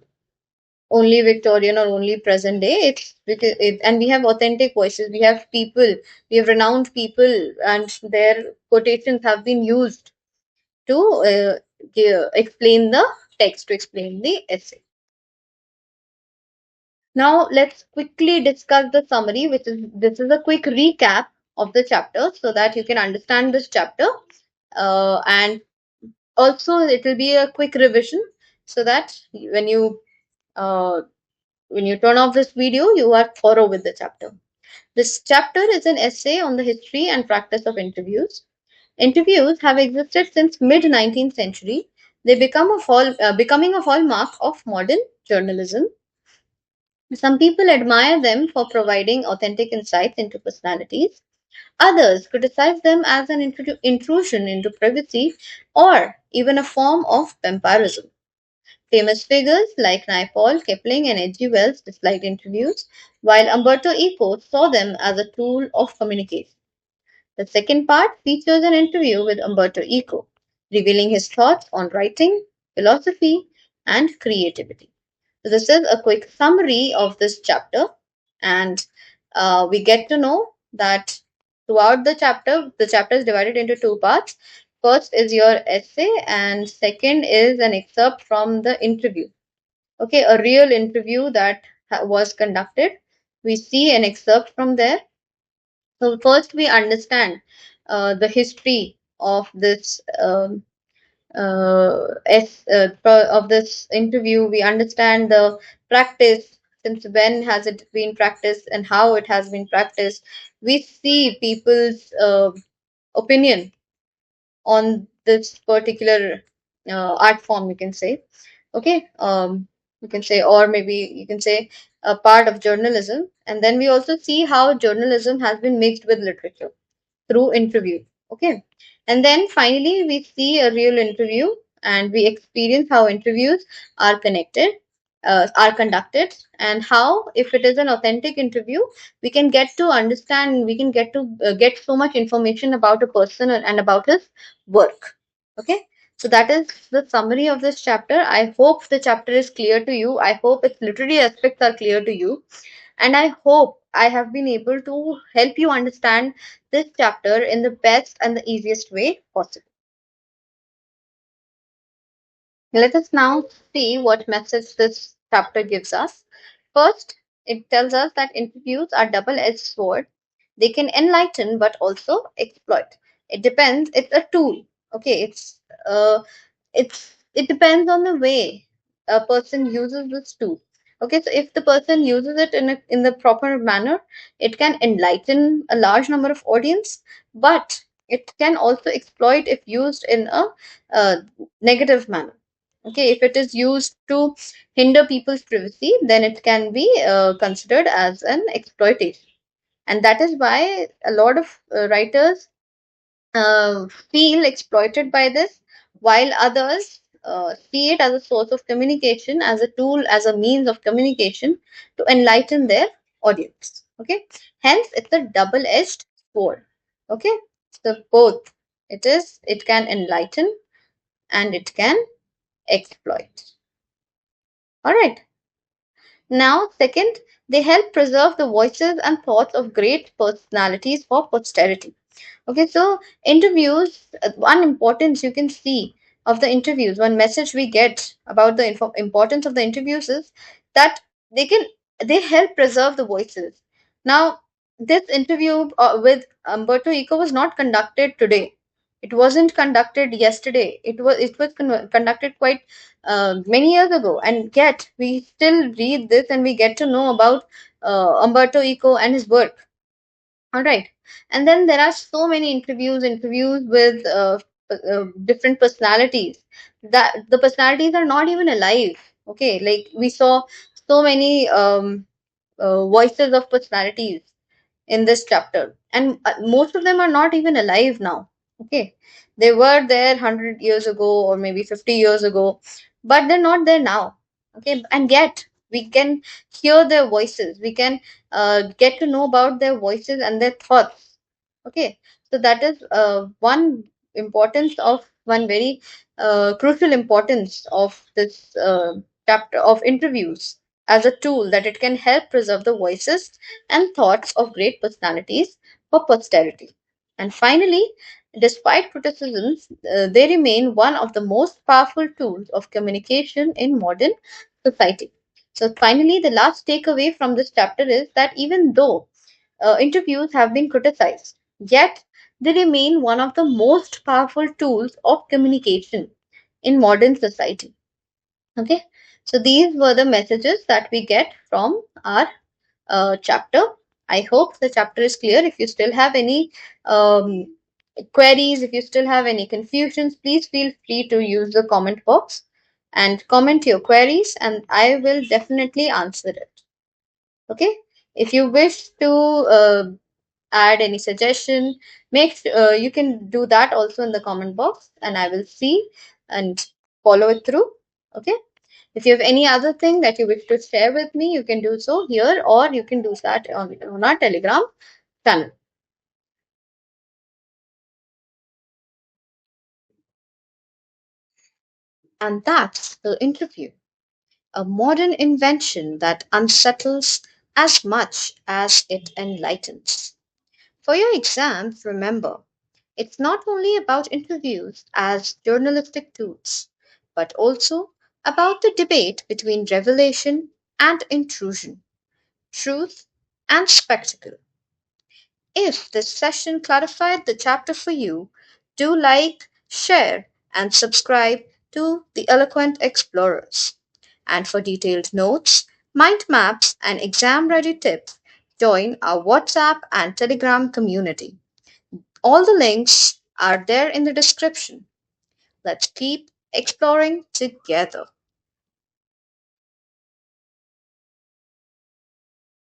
only Victorian or only present day. It's because and we have authentic voices. We have people. We have renowned people, and their quotations have been used to explain the text, to explain the essay. Now let's quickly discuss the summary, which is this is a quick recap of the chapter so that you can understand this chapter, and also it will be a quick revision so that uh, when you turn off this video, you are thorough with the chapter. This chapter is an essay on the history and practice of interviews. Interviews have existed since mid 19th century. They becoming a hallmark of modern journalism. Some people admire them for providing authentic insights into personalities. Others criticize them as an intrusion into privacy or even a form of vampirism. Famous figures like Naipaul, Kipling, and H.G. Wells disliked interviews, while Umberto Eco saw them as a tool of communication. The second part features an interview with Umberto Eco, revealing his thoughts on writing, philosophy, and creativity. So this is a quick summary of this chapter, and we get to know that throughout the chapter is divided into two parts. First is your essay, and second is an excerpt from the interview. Okay, a real interview that was conducted. We see an excerpt from there. So first we understand the history of this of this interview. We understand the practice, since when has it been practiced and how it has been practiced. We see people's opinion on this particular art form, you can say. Okay, you can say, or maybe you can say a part of journalism. And then we also see how journalism has been mixed with literature through interview. Okay. And then finally, we see a real interview and we experience how interviews are are conducted, and how, if it is an authentic interview, we can get to understand, we can get to get so much information about a person and about his work. Okay. So that is the summary of this chapter. I hope the chapter is clear to you. I hope its literary aspects are clear to you, and I hope I have been able to help you understand this chapter in the best and the easiest way possible. Let us now see what message this chapter gives us. First, it tells us that interviews are double-edged sword. They can enlighten but also exploit. It depends. It's a tool. Okay, uh, it depends on the way a person uses this tool. Okay, so if the person uses it in the proper manner, it can enlighten a large number of audience, but it can also exploit if used in a negative manner. Okay, if it is used to hinder people's privacy, then it can be considered as an exploitation. And that is why a lot of writers feel exploited by this, while others see it as a source of communication, as a tool, as a means of communication to enlighten their audience. Okay, hence it's a double-edged sword. Okay, so both, it can enlighten and it can exploit. All right. Now, second, they help preserve the voices and thoughts of great personalities for posterity. Okay, so interviews, one importance you can see of the interviews, one message we get about the importance of the interviews is that they can they help preserve the voices. Now, this interview with Umberto Eco was not conducted today. It wasn't conducted yesterday. It was conducted quite many years ago, and yet we still read this and we get to know about Umberto Eco and his work. All right. And then there are so many interviews with different personalities that the personalities are not even alive. Okay. Like we saw so many voices of personalities in this chapter, and most of them are not even alive now. Okay. They were there 100 years ago or maybe 50 years ago, but they're not there now. Okay. And yet we can hear their voices, we can get to know about their voices and their thoughts. Okay. So that is one importance of one very crucial importance of this chapter of interviews as a tool that it can help preserve the voices and thoughts of great personalities for posterity. And finally, despite criticisms, they remain one of the most powerful tools of communication in modern society. So, finally, the last takeaway from this chapter is that even though interviews have been criticized, yet they remain one of the most powerful tools of communication in modern society. Okay, so these were the messages that we get from our chapter. I hope the chapter is clear. If you still have any um, queries, if you still have any confusions, please feel free to use the comment box and comment your queries, and I will definitely answer it. Okay. If you wish to add any suggestion, you can do that also in the comment box, and I will see and follow it through. Okay. If you have any other thing that you wish to share with me, you can do so here, or you can do that on our Telegram channel. And that's the interview, a modern invention that unsettles as much as it enlightens. For your exams, remember, it's not only about interviews as journalistic tools, but also about the debate between revelation and intrusion, truth and spectacle. If this session clarified the chapter for you, do like, share, and subscribe to the Eloquent Explorers. And for detailed notes, mind maps, and exam ready tips, join our WhatsApp and Telegram community. All the links are there in the description. Let's keep exploring together.